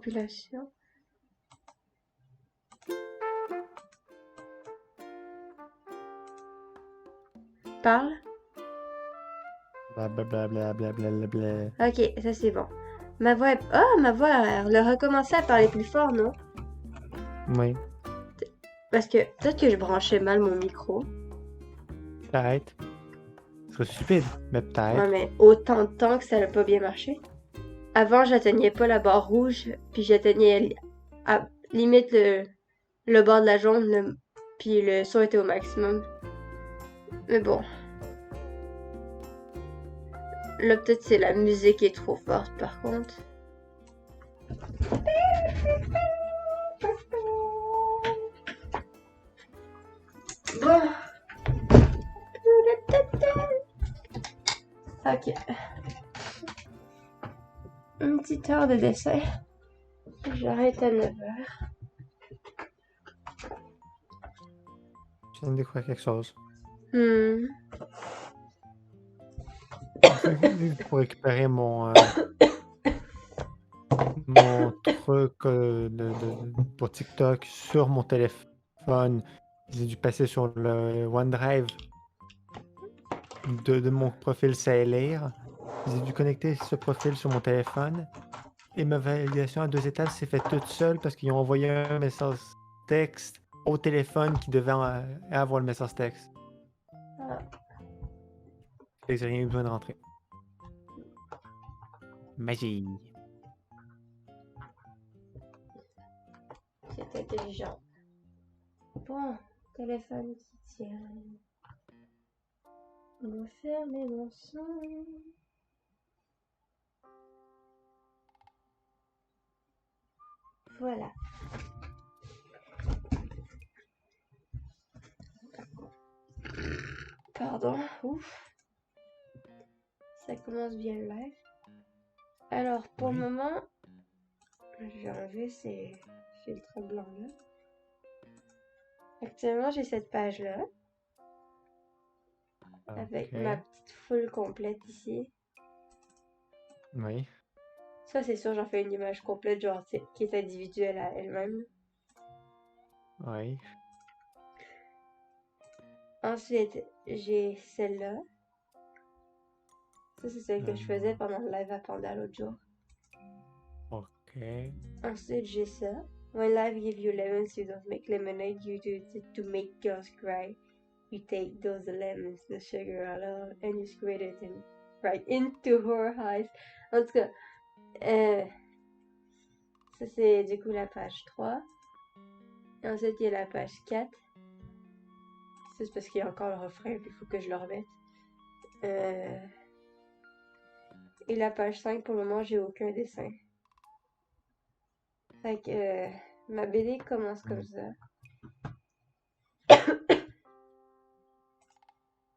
compilation. Parle. Blablabla. Ok, ça c'est bon. Ma voix est... Oh, ma voix, elle a recommencé à parler plus fort, non? Oui, Parce que peut-être que je branchais mal mon micro. peut-être. Ce serait stupide, mais Ouais, peut-être. mais autant de temps que ça n'a pas bien marché. Avant, j'atteignais pas la barre rouge, puis j'atteignais à limite le bord de la jaune, puis le son était au maximum. Mais bon. Là, peut-être c'est la musique qui est trop forte, par contre. Bon. Ok. Une petite heure de dessin. J'arrête à 9h. Je viens de découvrir quelque chose. Pour récupérer mon truc pour TikTok sur mon téléphone, j'ai dû passer sur le OneDrive de mon profil Sailor. J'ai dû connecter ce profil sur mon téléphone et ma validation à 2 étages s'est faite toute seule parce qu'ils ont envoyé un message texte au téléphone qui devait avoir le message texte. Fait que j'ai rien eu besoin de rentrer. Magie. C'est intelligent. Bon, téléphone qui tient. On va fermer mon son. Voilà. Pardon, ouf. Ça commence bien le live. Alors, pour le moment, je vais enlever ces filtres blancs-là. Actuellement, j'ai cette page-là. Avec ma petite foule complète ici. Oui. Ça, c'est sûr, j'en fais une image complète, genre, qui est individuelle à elle-même. Oui. Ensuite, j'ai celle-là. Ça, c'est celle que je faisais pendant le live à Panda l'autre jour. Ok. Ensuite, j'ai ça. When life give you lemons, you don't make lemonade, you do it to make girls cry. You take those lemons, the sugar alone, and you squirt it in, right into her eyes. En tout cas, ça c'est du coup la page 3. Et ensuite, il y a la page 4. Ça, c'est parce qu'il y a encore le refrain, puis il faut que je le remette. Et la page 5, pour le moment, j'ai aucun dessin. Fait que ma BD commence comme ça.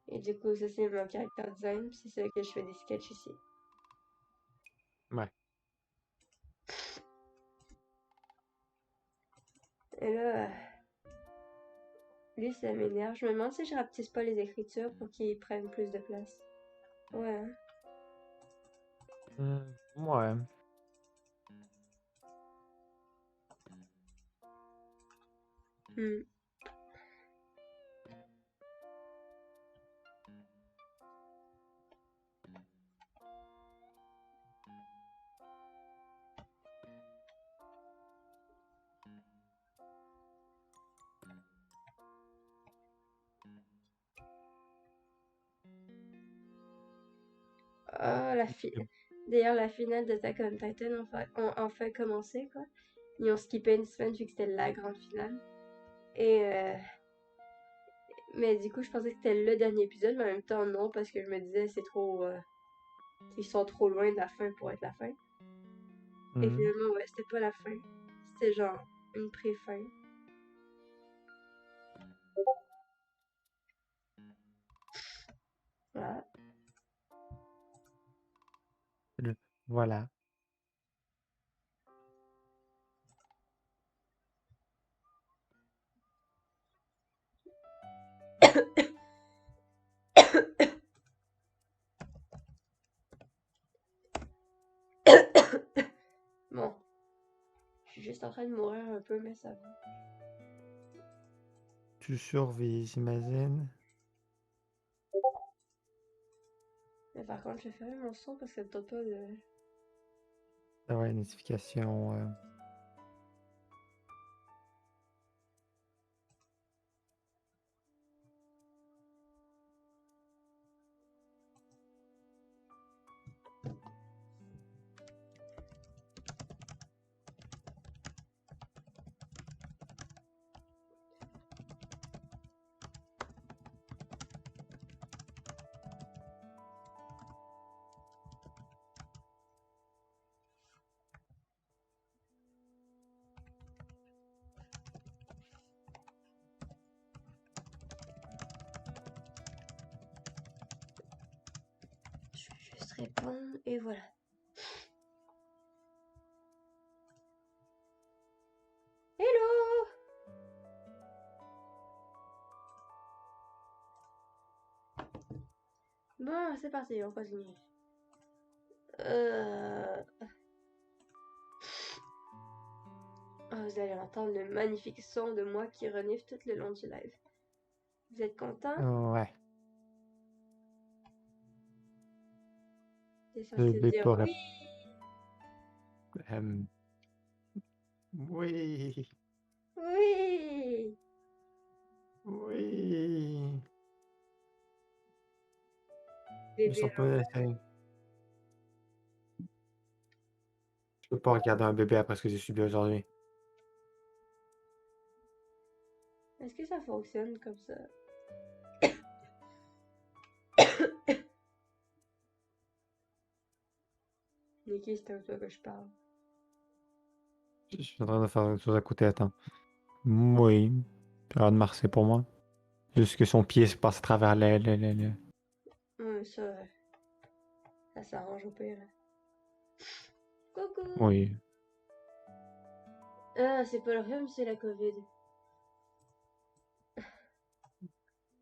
Et du coup, ça c'est mon caractère design, puis c'est ça que je fais des sketchs ici. Ouais. Et là, lui, ça m'énerve. Je me demande si je rapetisse pas les écritures pour qu'ils prennent plus de place. Ouais. Ouais. Ah, d'ailleurs, la finale d'Attack on Titan ont enfin commencé, quoi. Ils ont skippé une semaine vu que c'était la grande finale. Et mais du coup, je pensais que c'était le dernier épisode, mais en même temps, non, parce que je me disais, c'est trop. Ils sont trop loin de la fin pour être la fin. Et finalement, ouais, c'était pas la fin. C'était genre une pré-fin. Voilà. Voilà. Bon. Je suis juste en train de mourir un peu, mais ça va. Tu survis, j'imagine. Mais par contre, je vais fermer mon son parce que ça me tente pas de... Ah ouais, notification. Je vais juste répondre et voilà. Hello! Bon, c'est parti, on continue. Oh, vous allez entendre le magnifique son de moi qui renifle tout le long du live. Vous êtes content? Ouais. T'es Le censé dire bébé oui! oui. Oui! Oui. Ils Bébé sont en pas. mode. Je peux pas regarder un bébé après ce que j'ai subi aujourd'hui. Est-ce que ça fonctionne comme ça? Niki, c'est à toi que je parle. Je suis en train de faire autre chose à côté, attends. Oui. Rien de marcher pour moi. Juste que son pied se passe à travers les. Ouais, ça s'arrange au pire. Coucou! Oui. Ah, c'est pas le rhume, c'est la COVID.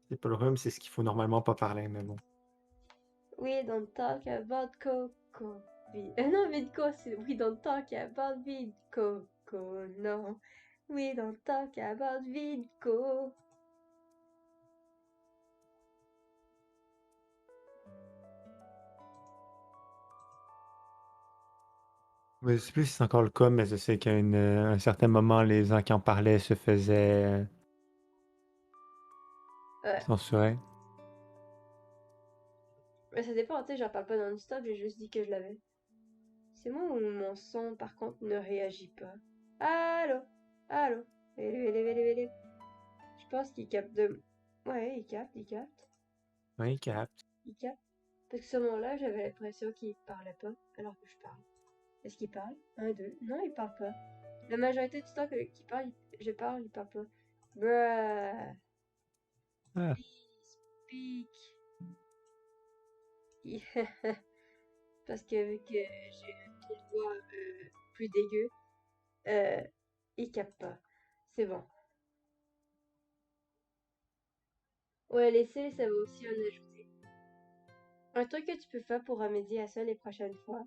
C'est pas le rhume, c'est ce qu'il faut normalement pas parler, mais bon. We don't talk about Coco. Non, Vidco, c'est We don't talk about Vidco. Non. We don't talk about Vidco. Je sais plus si c'est encore le cas, mais je sais qu'à un certain moment, les gens qui en parlaient se faisaient Ouais. censurer. Mais ça dépend, tu sais, j'en parle pas non-stop, j'ai juste dit que je l'avais. C'est moi ou mon son, par contre, ne réagit pas. Allô? Allô? Vélé. Je pense qu'il capte de... Ouais, il capte. Oui, capte. Il capte. Parce que sur mon live, j'avais l'impression qu'il parlait pas, alors que je parle. Est-ce qu'il parle? Un, deux. Non, il parle pas. La majorité du temps qu'il parle, je parle, il parle pas. Bruh. Ah. Speak. Parce que vu que j'ai un ton de voix plus dégueu, il capte pas. C'est bon. Ouais, laisser, ça va aussi en ajouter. Un truc que tu peux faire pour remédier à ça les prochaines fois,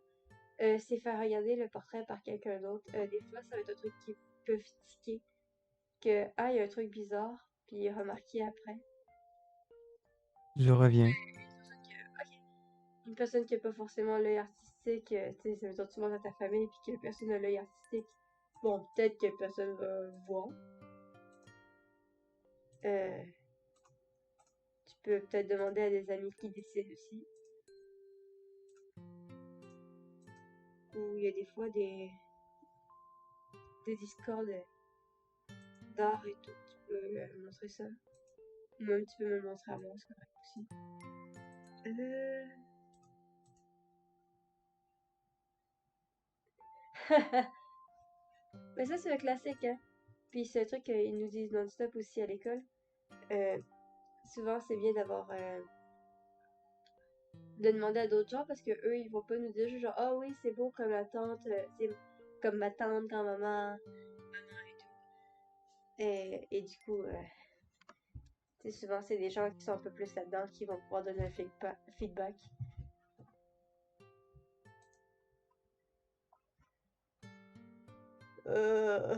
c'est faire regarder le portrait par quelqu'un d'autre. Des fois, ça va être un truc qui peut tiquer. Que, ah, il y a un truc bizarre, puis remarquer après. Je reviens. Une personne qui n'a pas forcément l'œil artistique, tu sais, ça veut dire que tu manges à ta famille, puis que personne n'a l'œil artistique. Bon, peut-être que personne va voir. Euh, Tu peux peut-être demander à des amis qui dessinent aussi. Ou il y a des fois des discords d'art et tout. Tu peux montrer ça. Ou même tu peux me le montrer à moi, c'est correct aussi. Mais ça, c'est le classique, hein. Puis c'est un truc qu'ils nous disent non-stop aussi à l'école. Souvent, c'est bien d'avoir... de demander à d'autres gens parce que eux, ils vont pas nous dire genre, ah oui, c'est beau comme la tante, c'est comme ma tante, grand-maman, et du coup, souvent, c'est des gens qui sont un peu plus là-dedans qui vont pouvoir donner un feedback. Euh,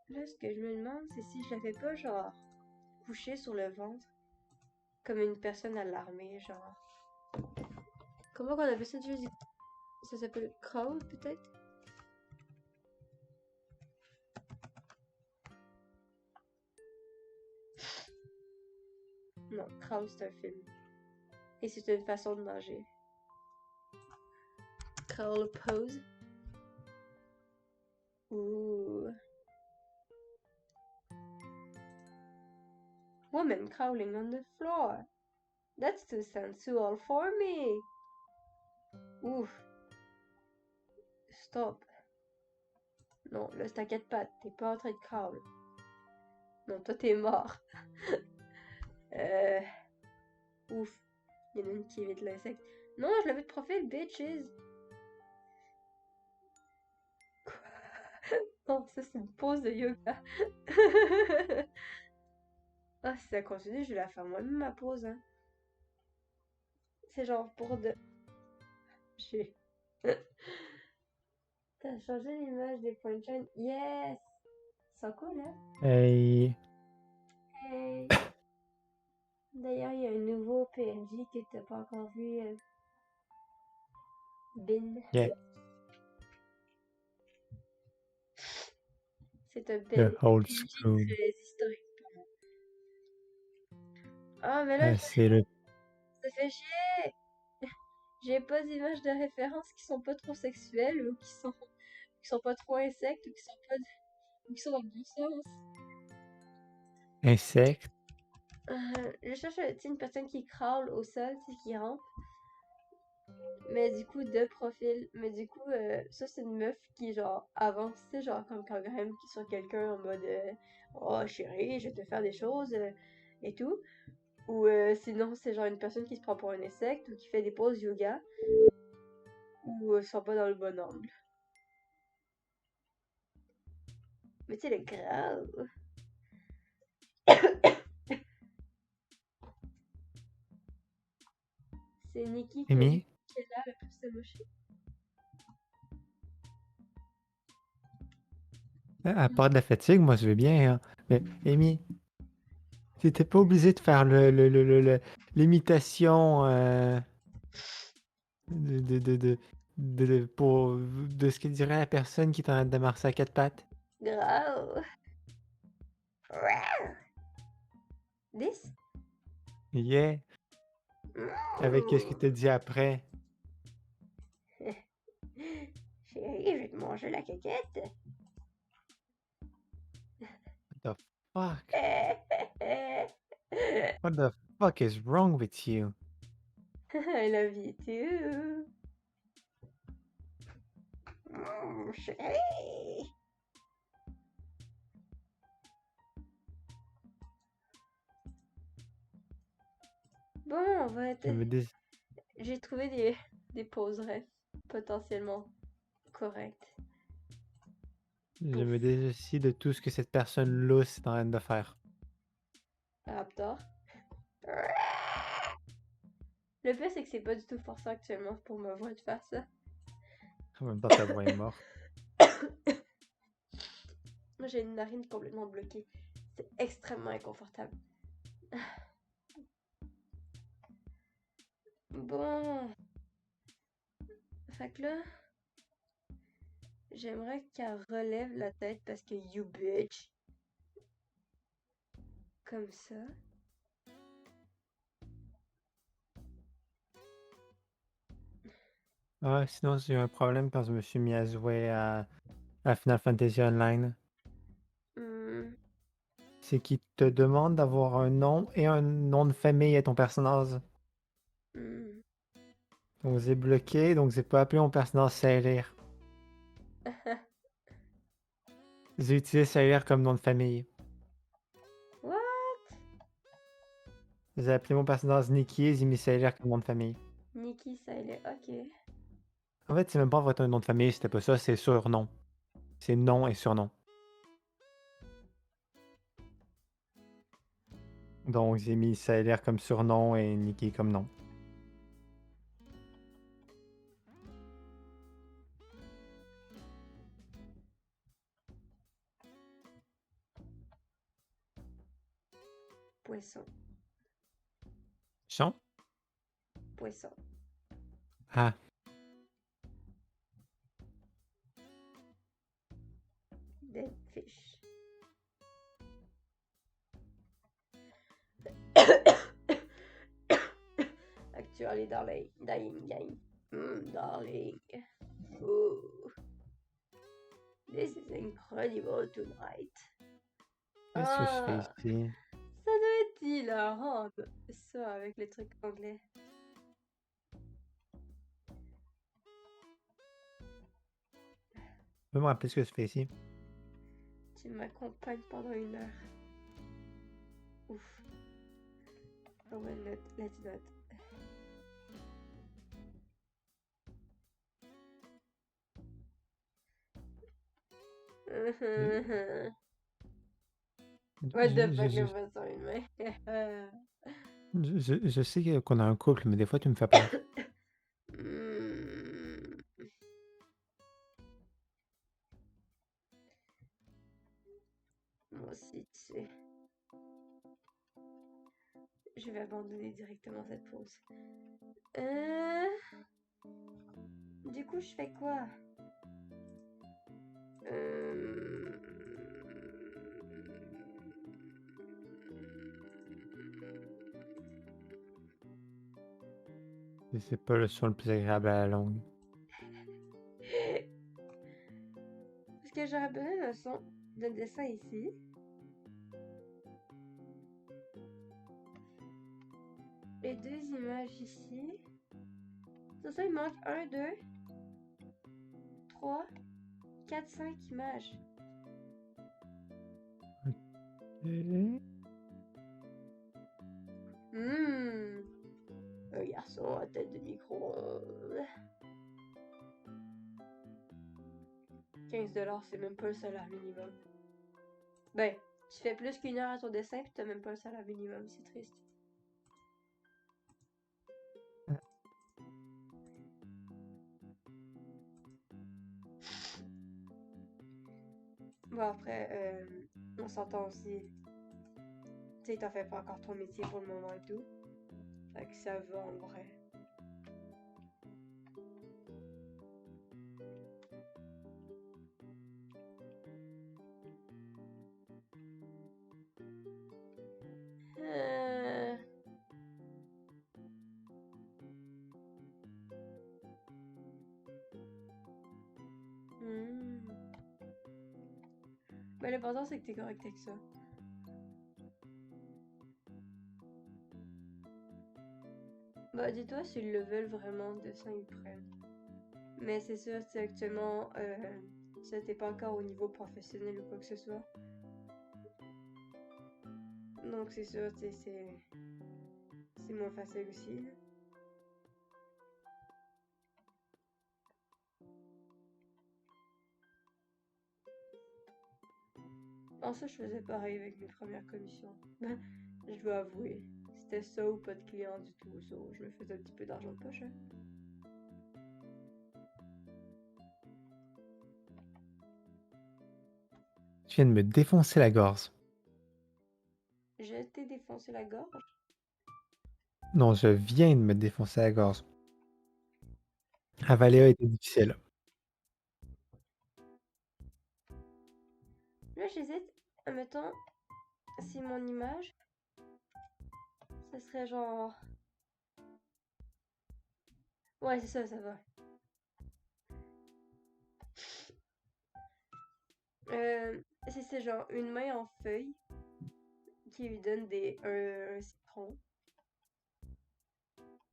Là, ce que je me demande, c'est si je la fais pas, genre, coucher sur le ventre, comme une personne à l'armée, genre. Comment qu'on appelle ça déjà? Ça s'appelle crawl, peut-être? Non, crawl, c'est un film. Et c'est une façon de nager. Crawl pose. Ooh. Woman crawling on the floor. That's too sensual for me. Ouf. Stop. Non, là, c'est à quatre pattes. T'es pas en train de crawl. Non, toi, t'es mort. Ouf. Il y en a une qui évite l'insecte. Non, je l'avais de profil, bitches. Non, ça, c'est une pause de yoga. Ah, si ça continue, je vais la faire moi-même, ma pause, hein. C'est genre pour de... J'ai... T'as changé l'image des points de chaîne. Yes! C'est cool, hein? Hey. Hey! D'ailleurs, il y a un nouveau PNJ que t'as pas encore vu. Bin. Yeah. C'est un The old PNJ school. très historique. Ah, mais là, C'est le... ça fait chier! J'ai pas d'images de référence qui sont pas trop sexuelles ou qui sont pas trop insectes ou qui sont pas ou qui sont dans le bon sens. insecte. Je cherche une personne qui crawl au sol, tu sais, qui rampe. Mais du coup, de profil. Mais du coup, ça, c'est une meuf qui, genre, avance, tu sais, genre, comme quand Graham qui est sur quelqu'un en mode oh chérie, je vais te faire des choses et tout. Ou sinon, c'est genre une personne qui se prend pour un insecte ou qui fait des poses yoga ou sont pas dans le bon angle. Mais tu sais, le grave. C'est Nikki qui Amy? est là le plus amoché. À part de la fatigue, moi je vais bien, hein. Mais Amy, t'étais pas obligé de faire l'imitation de, de, de, de ce que dirait la personne qui est en train de marcher à quatre pattes. Grave. This? Yeah. Avec ce que t'as dit après. Chérie, je vais te manger la caquette. What the fuck? What the fuck is wrong with you? I love you too. Chérie. Bon, on va être... Je me dis, J'ai trouvé des poserets potentiellement correctes. je me dissocie de tout ce que cette personne lousse est en train de faire. Raptor. Le pire, c'est que c'est pas du tout forçant actuellement pour ma voix de faire ça. En même temps, ta voix est morte. Moi, j'ai une narine complètement bloquée. C'est extrêmement inconfortable. Bon. Fait que là, j'aimerais qu'elle relève la tête parce que you bitch. Comme ça. Ah, sinon, j'ai eu un problème quand je me suis mis à jouer à Final Fantasy Online. Hmm. C'est qu'il te demande d'avoir un nom et un nom de famille à ton personnage. Hmm. Donc, j'ai bloqué, donc j'ai pas appelé mon personnage Sailor. J'ai utilisé Sailor comme nom de famille. What? J'ai appelé mon personnage Nikki et j'ai mis Sailor comme nom de famille. Nikki Siley, ok. En fait, c'est même pas en fait un nom de famille, c'était pas ça, c'est surnom. C'est nom et surnom. Donc, j'ai mis Sailor comme surnom et Nikki comme nom. Poisson. Son? Poisson. Ah, Dead fish. Actually, darling. Dying. Darling. Ooh. This is incredible tonight. qu'est-ce que je fais Ah, ici? ça doit être hilarant, ça, avec les trucs anglais. Je peux me rappeler ce que je fais ici? Tu m'accompagnes pendant 1 heure. Ouf. Oh, well, let's not. What the Je, fuck, je, le poisson humain. je sais qu'on a un couple, mais des fois tu me fais peur. Hmm. Moi aussi, tu sais. Je vais abandonner directement cette pause. Du coup, je fais quoi? C'est pas le son le plus agréable à la longue. Parce que j'aurais besoin d'un son de dessin ici. Et 2 images ici. Ça, il manque 1, 2, 3, 4, 5 images. Un garçon à tête de micro-ondes. 15$, c'est même pas le salaire minimum. Ben, tu fais plus qu'1 heure à ton dessin pis t'as même pas le salaire minimum, c'est triste. Bon, après, on s'entend aussi. Tu sais, t'en fais pas encore ton métier pour le moment et tout. Fait que ça va en vrai. Euh... hmm. Ben, l'important, c'est que t'es correct avec ça. Bah, dis-toi, s'ils le veulent vraiment, le dessin, ils prennent. Mais c'est sûr, c'est actuellement, ça t'es pas encore au niveau professionnel ou quoi que ce soit. Donc c'est sûr, tu sais, c'est moins facile aussi. En ça, je faisais pareil avec mes premières commissions. Je dois avouer, c'était ça ou pas de clients du tout, ça. Je me faisais un petit peu d'argent de poche, hein. Tu viens de me défoncer la gorge. Je t'ai défoncé la gorge. Non, je viens de me défoncer la gorge. Avaler a été difficile. Là, j'hésite, admettons, si mon image, ça serait genre... Ouais, c'est ça, ça va. C'est genre une main en feuille qui lui donne un citron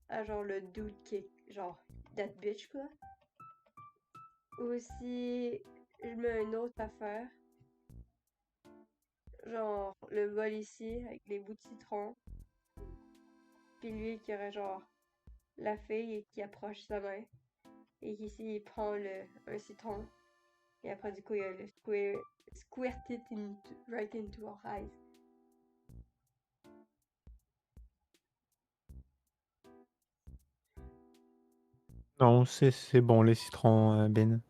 à genre le dude qui est genre that bitch quoi. Ou si je mets une autre affaire, genre le bol ici avec les bouts de citron, puis lui qui aurait genre la fille qui approche sa main et qu'ici il prend un citron et après du coup il y a le squirt it right into our eyes. Non, c'est bon, les citrons, Ben.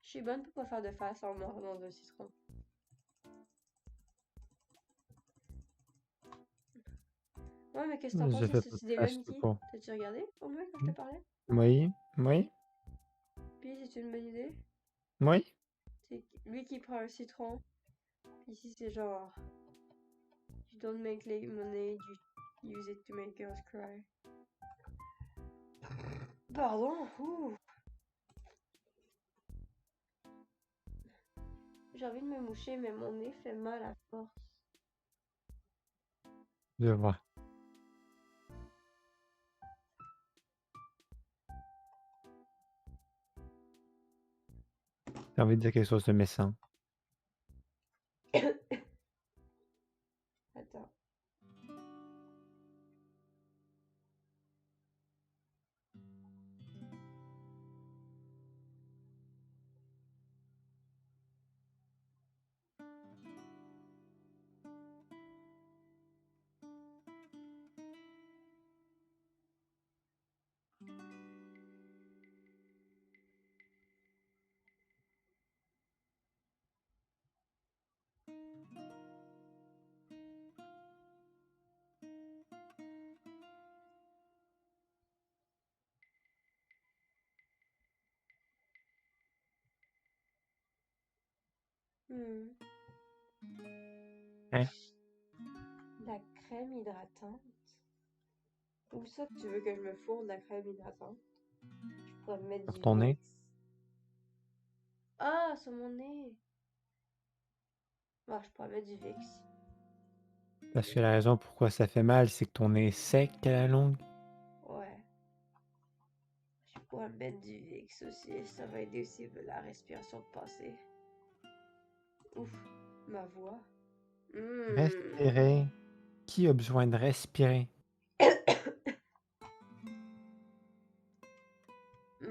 Je suis bonne pour pas faire de face en mordant un citron. Ouais, mais qu'est-ce que t'en penses J'ai de fait cette idée-là, podcast tout Mickey? court. T'as-tu regardé au moins quand je te parlais? Oui, oui, Puis c'est une bonne idée. oui. C'est lui qui prend un citron. Ici, c'est genre, you don't make lemonade, you use it to make girls cry. Pardon, ouh. J'ai envie de me moucher, mais mon nez fait mal à force. Je vois. J'ai envie de dire quelque chose de méchant. Attends. Hmm. Hein? La crème hydratante. Où ça que tu veux que je me fourre de la crème hydratante? Je pourrais me mettre Sur du ton nez? Vicks. Ah, sur mon nez! Ah, je pourrais mettre du Vicks. Parce que la raison pourquoi ça fait mal, c'est que ton nez est sec à la longue. Ouais. Je pourrais mettre du Vicks aussi. Ça va aider aussi la respiration de passer. Ouf, ma voix. Hmm. Respirer. Qui a besoin de respirer?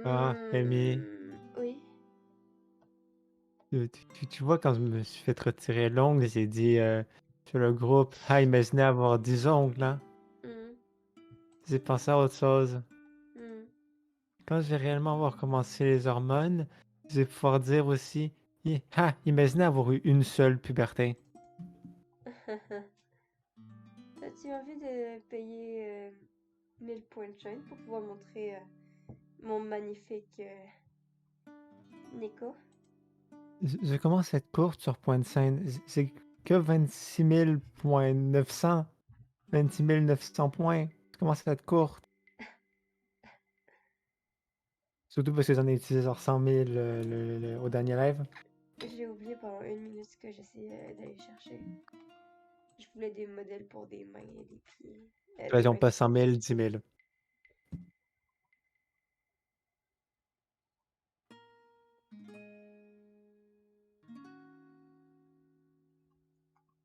Ah, Amy, Oui. tu vois, quand je me suis fait retirer l'ongle, j'ai dit sur le groupe, ah, imaginez avoir 10 ongles, hein? Hmm. J'ai pensé à autre chose. Hmm. Quand je vais réellement avoir commencé les hormones, je vais pouvoir dire aussi, ah, imaginez avoir eu une seule puberté. As-tu envie de payer 1000 points de chaîne pour pouvoir montrer mon magnifique Nico? Je commence à être courte sur Point de Scène. J'ai que 26 900. 26 900 points. Je commence à être courte. Surtout parce que j'en ai utilisé genre 100 000 au dernier live. J'ai oublié pendant une minute ce que j'essayais d'aller chercher. Je voulais des modèles pour des mains et des pieds. Des Ils ont mains, pas des 100 pieds. 000, 10 000.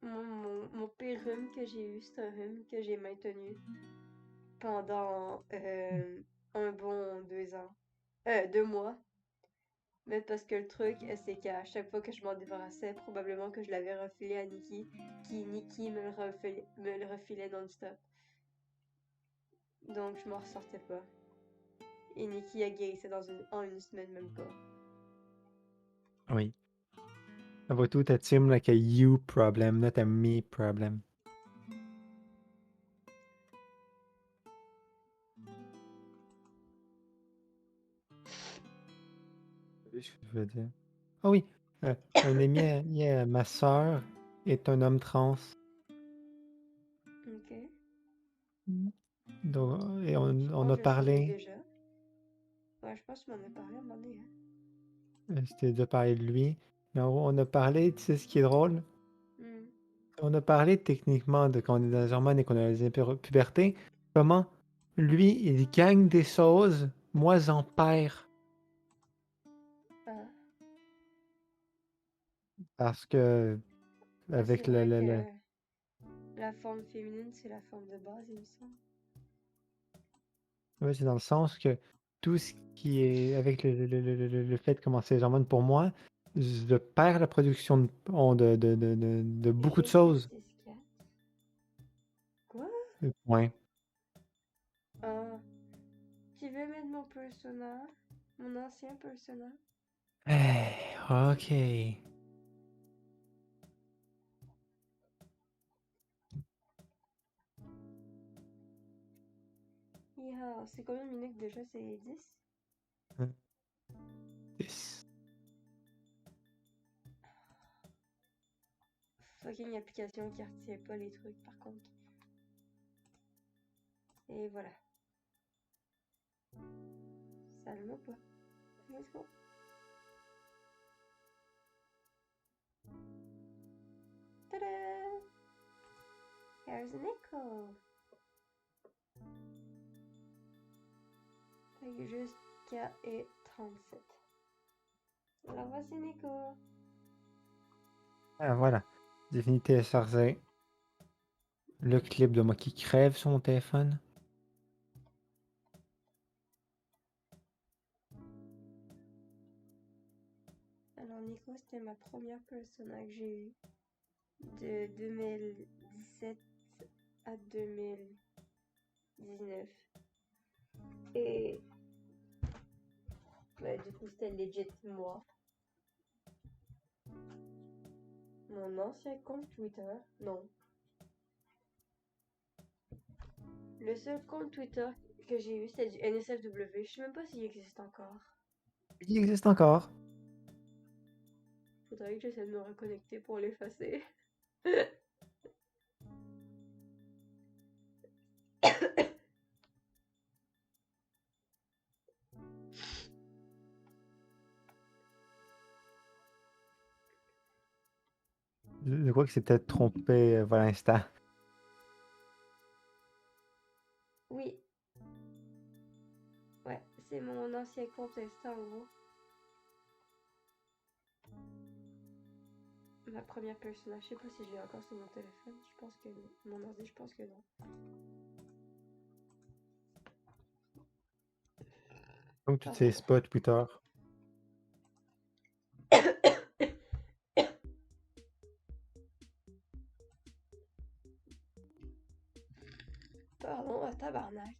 Mon pire rhume que j'ai eu, c'est un rhume que j'ai maintenu pendant un bon 2 ans. 2 mois. Mais parce que le truc, c'est qu'à chaque fois que je m'en débarrassais, probablement que je l'avais refilé à Nikki, qui Nikki me le refilait non-stop. Donc je m'en ressortais pas. Et Nikki a guéri ça en une semaine même pas. Oui. About tout, it seemed like a you problem, not a me problem. Oui, ce que je veux dire. Ah oui, un ami, ma sœur est un homme trans. Ok. Donc, et Je on pense a que je le savais parlé, déjà. Ouais, je pense que tu m'en as parlé à un moment donné, hein. je t'ai déjà parlé de lui, mais on a parlé, tu sais ce qui est drôle? Hmm. On a parlé techniquement de quand on est dans les hormones et qu'on a les pubertés, comment lui, il gagne des choses, moi j'en perds. Ah. Parce que Ouais, c'est avec vrai que la forme féminine, c'est la forme de base, il me semble. ouais, c'est dans le sens que tout ce qui est avec le fait de commencer les hormones pour moi, je perds la production de beaucoup de G six choses. six quatre. Quoi? Ouais. Ah. Tu veux mettre mon persona? Mon ancien persona? Hey, ok. Yeah, c'est combien de minutes déjà? C'est 10? 10. Fucking application qui retient pas les trucs par contre. Et voilà. Ça le pas. Let's go. Tada! Here's Nico. Fait que jusqu'à et 37. Alors voici Nico. Ah, voilà. J'ai fini de télécharger le clip de moi qui crève sur mon téléphone. Alors Nico, c'était ma première persona que j'ai eue de 2017 à 2019. Et bah, du coup, c'était legit moi. Mon ancien compte Twitter, non. Le seul compte Twitter que j'ai eu, c'était du NSFW. Je sais même pas s'il existe encore. Il existe encore. Faudrait que j'essaie de me reconnecter pour l'effacer. Je crois que c'est peut-être trompé pour l'instant. Oui. Ouais, c'est mon ancien compte Insta en gros. Ma première personnage, je sais pas si j'ai encore sur mon téléphone. Je pense que non. Mon ordi, je pense que non. Donc tu Pardon. sais pas Twitter. Pardon, tabarnak.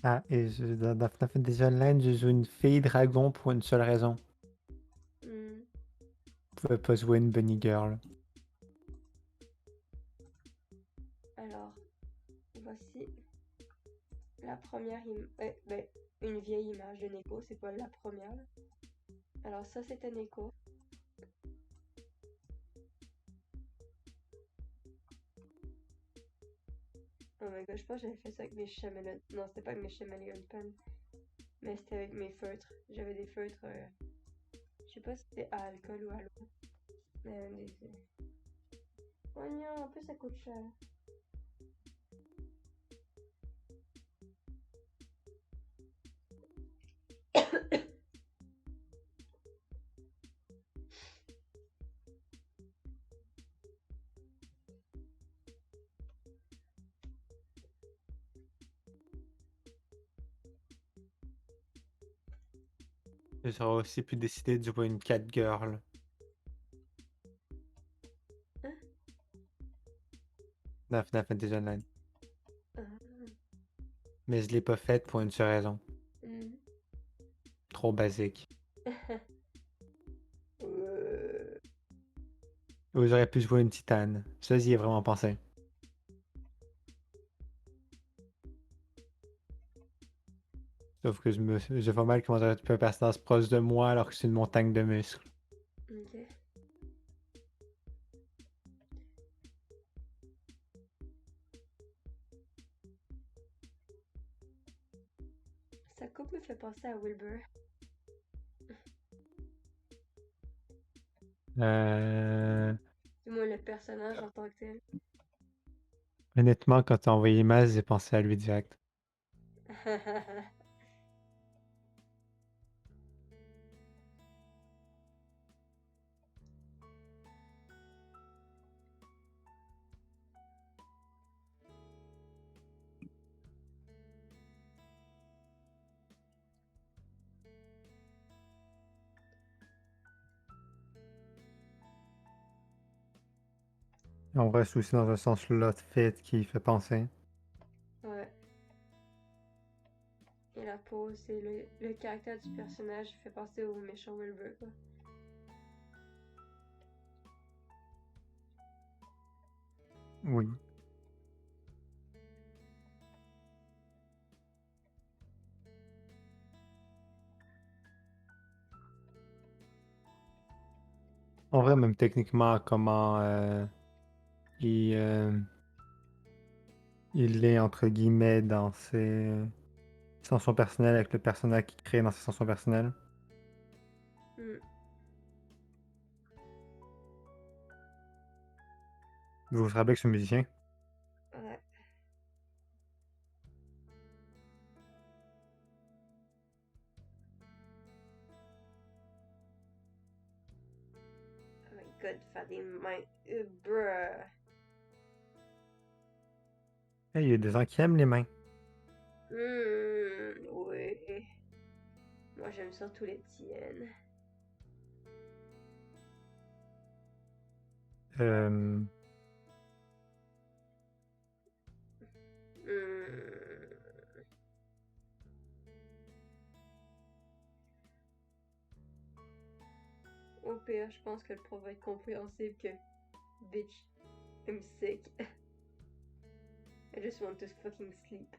Ah, et dans Final Fantasy Online, je joue une fille dragon pour une seule raison. Hmm. Je pouvais pas jouer une bunny girl. Alors, voici la première une vieille image de Neko, c'est pas la première. Là. Alors ça c'était Neko. Oh my god, je pense que j'avais fait ça avec mes chameleon. Non, c'était pas avec mes chameleon pen, mais c'était avec mes feutres. J'avais des feutres, je sais pas si c'était à alcool ou à l'eau. Mais oh non, en plus ça coûte cher. J'aurais aussi pu décider de jouer une cat girl. Hein? Dans Final Fantasy Online. Ah. Mais je l'ai pas faite pour une seule raison. Hmm. Trop basique. Ou j'aurais pu jouer une titane. Ça, j'y ai vraiment pensé. Sauf que je vois mal comment j'aurais pu un personnage proche de moi alors que c'est une montagne de muscles. Ok. Sa coupe me fait penser à Wilbur. Du moins le personnage en tant que tel. Honnêtement, quand t'as envoyé l'image, j'ai pensé à lui direct. On reste aussi dans un sens lot fit qui fait penser. la peau, c'est le caractère du personnage fait penser au méchant Wilbur, quoi. Oui. En vrai, même techniquement, comment il, il est, entre guillemets, dans ses extensions personnelles avec le personnage qu'il crée dans ses extensions personnelles. Hmm, Vous vous rappelez que c'est un musicien? ouais. Oh my god, faire des mains. Bruh. Hey, il y a des gens qui aiment les mains. Oui. Moi, j'aime surtout les tiennes. Euh, Hmm. Au pire, je pense que le prof va être compréhensible que bitch, I'm sick. I just want to fucking sleep.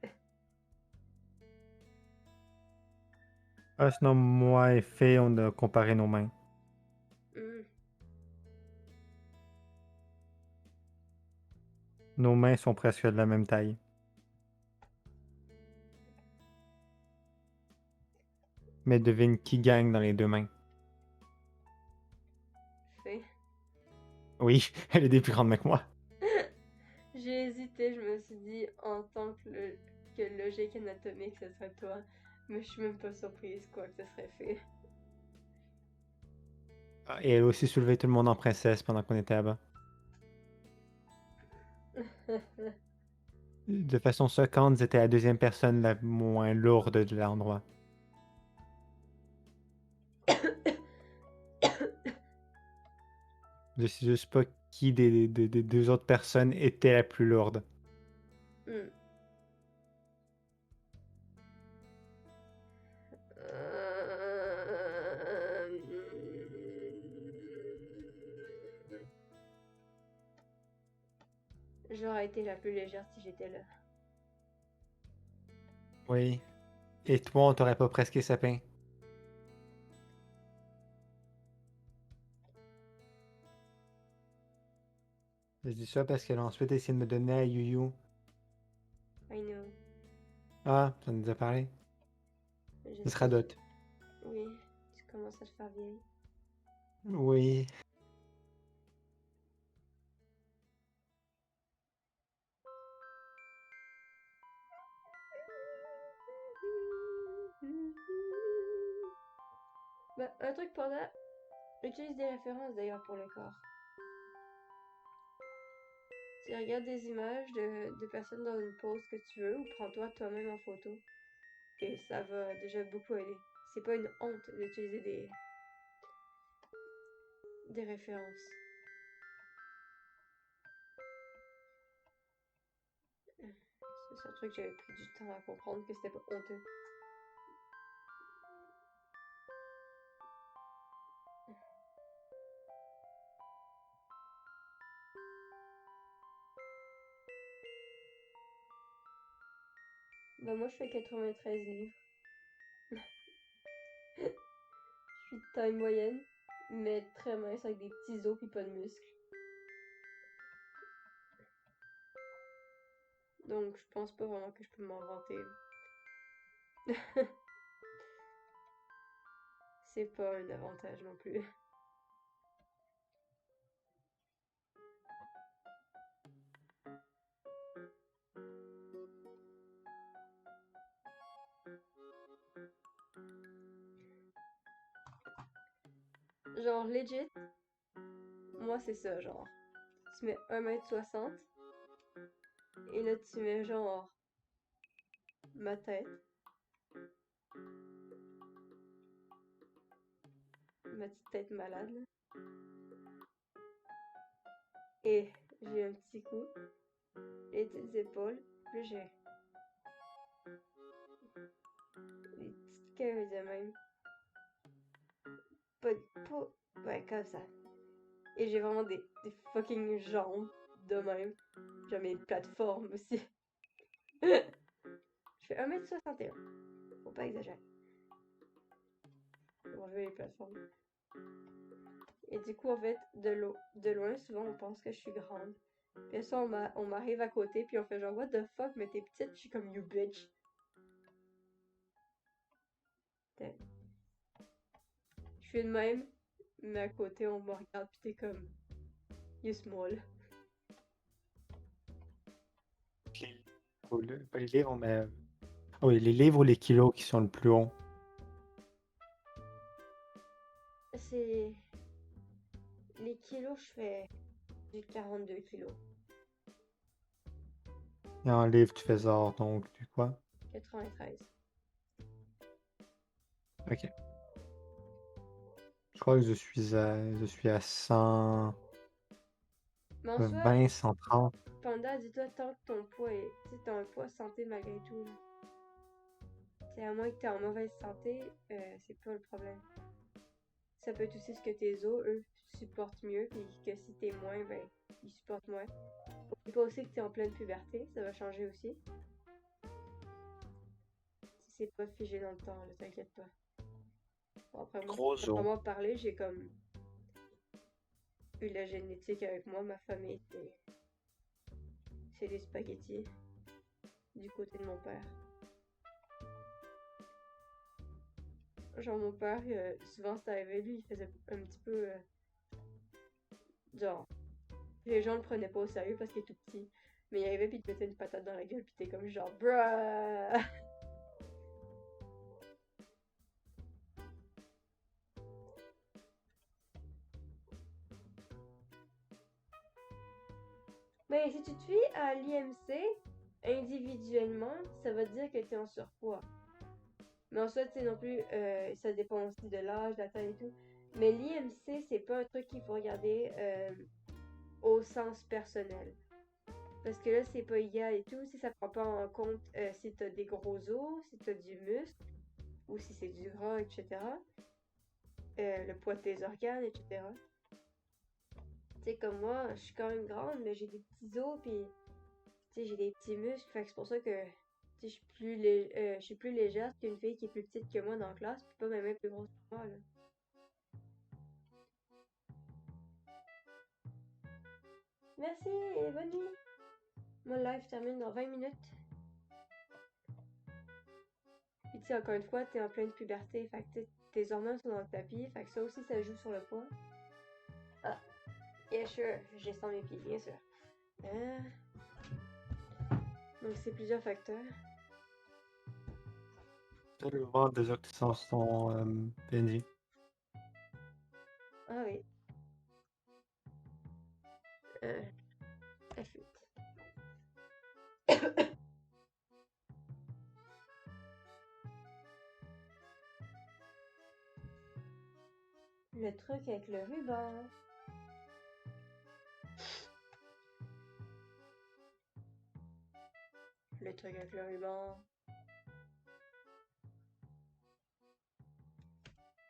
Ah, sinon, moi et Faye, on a comparé nos mains. Hmm. Nos mains sont presque de la même taille. Mais devine qui gagne dans les deux mains. Fait. Oui, elle est des plus grandes mains que moi. J'ai hésité, je me suis dit en tant que logique anatomique, ce serait toi. Mais je suis même pas surprise quoi que ce serait fait. Ah, et elle a aussi soulevé tout le monde en princesse pendant qu'on était là-bas. De façon choquante, c'était la deuxième personne la moins lourde de l'endroit. Je sais juste pas qui des deux autres personnes était la plus lourde. Hmm. J'aurais été la plus légère si j'étais là. Oui. Et toi, on t'aurait pas presque sapin. Je dis ça parce qu'elle a ensuite essayé de me donner à Yu-Yu. I know. Ah, ça nous a parlé. Je Ce sera sais. d'autres. Oui, tu commences à te faire vieille. Oui. Bah, un truc pour là, utilise des références d'ailleurs pour le corps. Tu regardes des images de personnes dans une pose que tu veux ou prends-toi toi-même en photo. Et ça va déjà beaucoup aider. C'est pas une honte d'utiliser des références. C'est un truc que j'avais pris du temps à comprendre que c'était pas honteux. Bah moi je fais 93 livres. Je suis de taille moyenne, mais très mince avec des petits os pis pas de muscles. Donc je pense pas vraiment que je peux m'en vanter. C'est pas un avantage non plus. Genre legit, moi c'est ça genre. Tu mets 1m60 et là tu mets genre ma tête, ma petite tête malade là. Et j'ai un petit cou, les petites épaules, puis j'ai que de même. Pas, ouais, comme ça. Et j'ai vraiment des fucking jambes de même. J'ai mes plateformes aussi. Je fais 1m61. Faut pas exagérer. On veut les plateformes. Et du coup, en fait, de loin, souvent, on pense que je suis grande. Puis ça, on m'arrive à côté, puis on fait genre, what the fuck, mais t'es petite, je suis comme, you bitch. Je suis de même, mais à côté, on me regarde, puis t'es comme, you small. Pas les livres, mais. Oui, les livres ou les kilos qui sont le plus haut. C'est. Les kilos, je fais du 42 kilos. Et en livre, tu fais genre, donc, du quoi? 93. Ok. Je crois que je suis à 120, Mais en soi, 130. Panda, dis-toi, tant que ton poids est. Tu sais, t'as un poids santé malgré tout, là. C'est à moins que t'es en mauvaise santé, c'est pas le problème. Ça peut être aussi ce que tes os, eux, supportent mieux, puis que si t'es moins, ben, ils supportent moins. Oublie pas aussi que t'es en pleine puberté, ça va changer aussi. Si c'est pas figé dans le temps, là, t'inquiète pas. Bon, Gros après os. moi parler, j'ai comme eu la génétique avec moi, ma famille, c'est des spaghettis du côté de mon père. Genre mon père, souvent c'est arrivé, lui, il faisait un petit peu, genre, les gens le prenaient pas au sérieux parce qu'il est tout petit. Mais il arrivait puis il te mettait une patate dans la gueule puis t'es comme genre bruh. Ben si tu te fies à l'IMC individuellement, ça va te dire que t'es en surpoids. Mais en soi, tu sais non plus, ça dépend aussi de l'âge, de la taille et tout. Mais l'IMC, c'est pas un truc qu'il faut regarder au sens personnel. Parce que là, c'est pas égal et tout. Si ça prend pas en compte si t'as des gros os, si t'as du muscle, ou si c'est du gras, etc. Le poids de tes organes, etc. Tu sais, comme moi, je suis quand même grande, mais j'ai des petits os, puis tu sais, j'ai des petits muscles. Fait que c'est pour ça que tu sais, je suis plus légère qu'une fille qui est plus petite que moi dans la classe, puis pas même plus grosse que moi, là. Merci et bonne nuit! Mon live termine dans 20 minutes. Puis tu sais, encore une fois, t'es en pleine puberté, fait que tes hormones sont dans le tapis, fait que ça aussi, ça joue sur le poids. Ah, yeah sure, j'ai sans mes pieds, bien sûr. Donc c'est plusieurs facteurs. Je vais voir déjà que sont son PNJ. Ah oui. F8. Le truc avec le ruban. Le truc avec le ruban.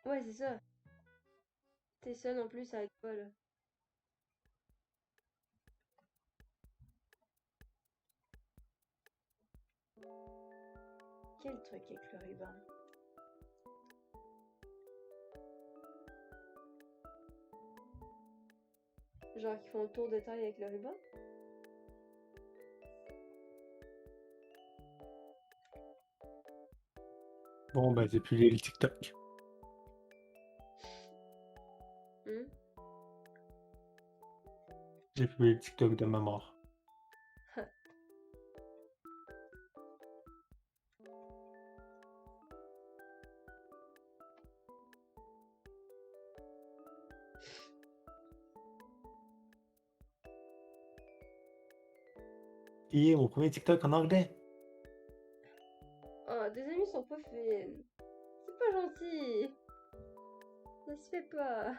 Ouais, c'est ça. T'es ça non plus, ça aide pas, là. Quel truc avec le ruban? Genre qui font le tour de taille avec le ruban? Bon, ben, j'ai plus le TikTok. Hmm? J'ai plus le TikTok de ma mort. Hier, mon premier TikTok en anglais. Oh, tes amis sont pas fines. C'est pas gentil. Ça se fait pas.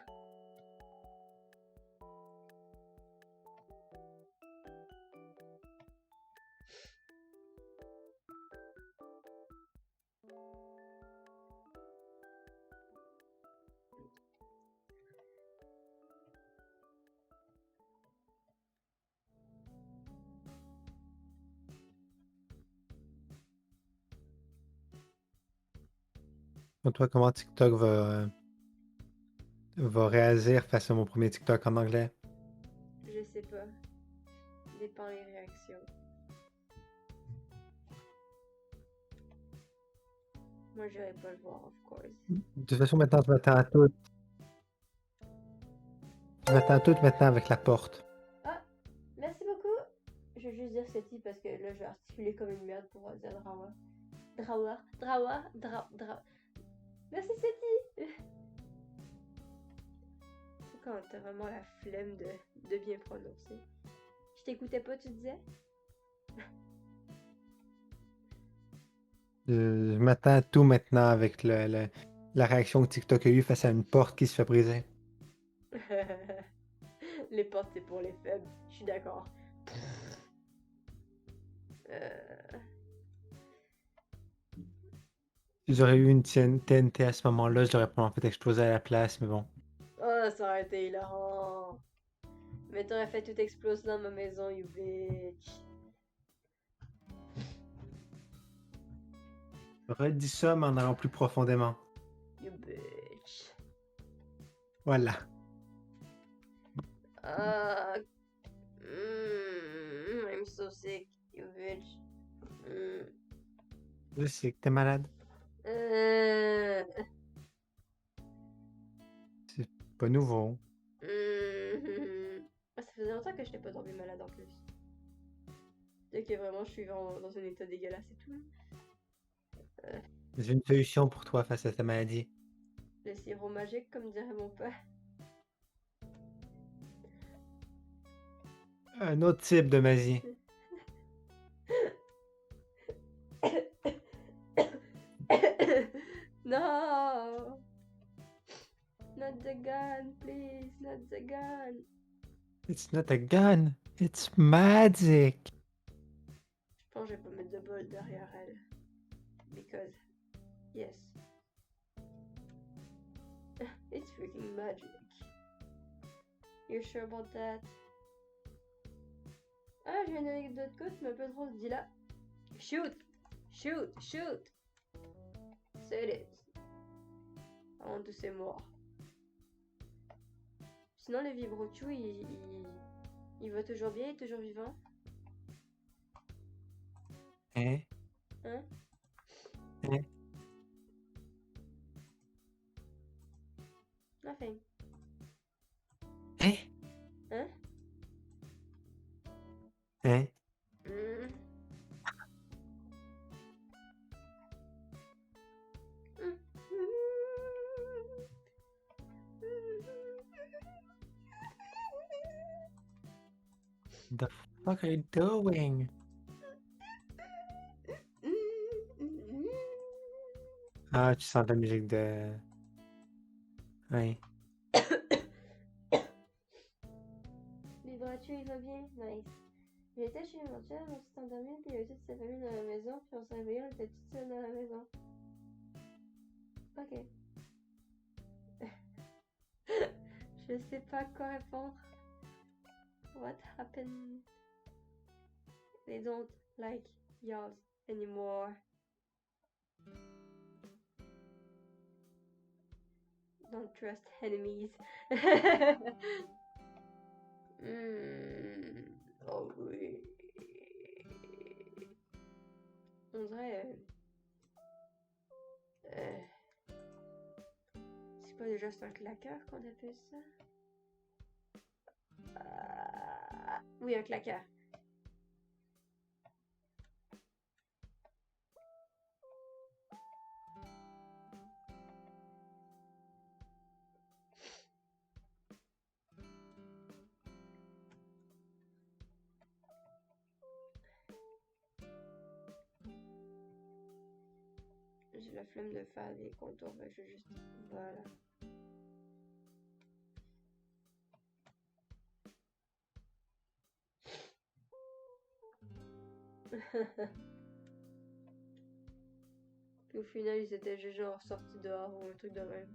Selon toi, comment TikTok va réagir face à mon premier TikTok en anglais? Je sais pas. Dépend les réactions. Moi, j'irai pas le voir, of course. De toute façon, maintenant, je m'attends à tout. Je m'attends à tout maintenant avec la porte. Ah, merci beaucoup. Je vais juste dire Seti parce que là, je vais articuler comme une merde pour dire Drawa. Drawa. Merci Seti. Quand t'as vraiment la flemme de bien prononcer. Je t'écoutais pas, tu disais? Je m'attends à tout maintenant avec la réaction que TikTok a eue face à une porte qui se fait briser. Les portes, c'est pour les faibles. Je suis d'accord. Si j'aurais eu une TNT à ce moment-là, je l'aurais probablement fait exploser à la place, mais bon. Oh, ça aurait été hilarant. Mais t'aurais fait tout exploser dans ma maison, you bitch. J'aurais dit ça, mais en allant plus profondément. You bitch. Voilà. I'm so sick, you bitch. Je sais que t'es malade. C'est pas nouveau. Ça faisait longtemps que je n'étais pas tombée malade en plus. C'est que vraiment je suis dans un état dégueulasse et tout. J'ai une solution pour toi face à ta maladie. Le sirop magique, comme dirait mon père. Un autre type de magie. No! Not the gun, please, not the gun. It's not a gun, it's magic. Je pense que je vais pas mettre de bol derrière elle. Because, yes. It's freaking magic. You sure about that? Ah, j'ai une anecdote courte, mais un peu trop dit là. Shoot! Shoot! Shoot! Say it. Avant tous ces morts. Sinon, le Vibrochou, il va toujours bien, il est toujours vivant. Hein? Hein? Hein? Nothing. Hein? Hein? Hein? The fuck are you doing? Ah, tu sens la musique de... Oui. Vibrochou, il va bien? Nice. J'étais chez mon chum, on s'est endormi, puis il y avait toute sa famille dans la maison, puis on s'est réveillé, on était toute seule dans la maison. Ok. Je sais pas quoi répondre. What happened? They don't like y'all anymore. Don't trust enemies. Oh oui. On dirait... c'est pas déjà c'est un claqueur qu'on appelle ça? Oui, un claqueur. J'ai la flemme de faire des contours, je vais juste... Voilà. Puis au final, ils étaient juste genre sortis dehors ou un truc de même.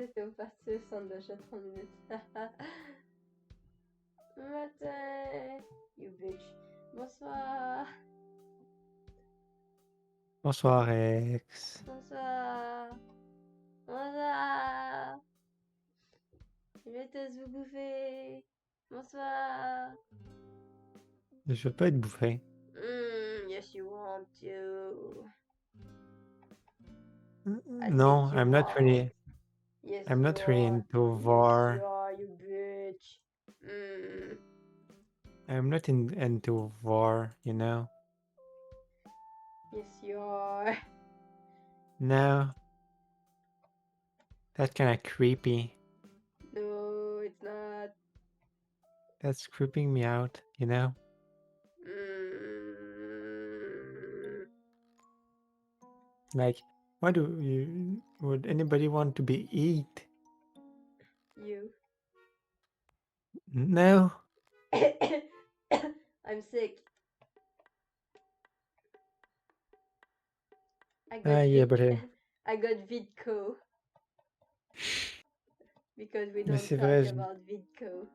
j'étais parti au centre d'achat 30 minutes. Matin! You bitch. Bonsoir! Bonsoir, Rex. Bonsoir! Bonsoir! Je vais tous vous bouffer! Bonsoir! Je veux pas être bouffé. Yes, you want to. I Non, think you I'm not want. really. Yes, I'm you not really are. into Yes, war. you are, you bitch. Mm. I'm not into war, you know? Yes, you are. No. That's kind of creepy. No, it's not. That's creeping me out, you know? Mm. Like, why would anybody want to be eat? You. No. I'm sick. I got Yeah, but I got Vidco because we mais don't c'est talk vrai, about Vidco.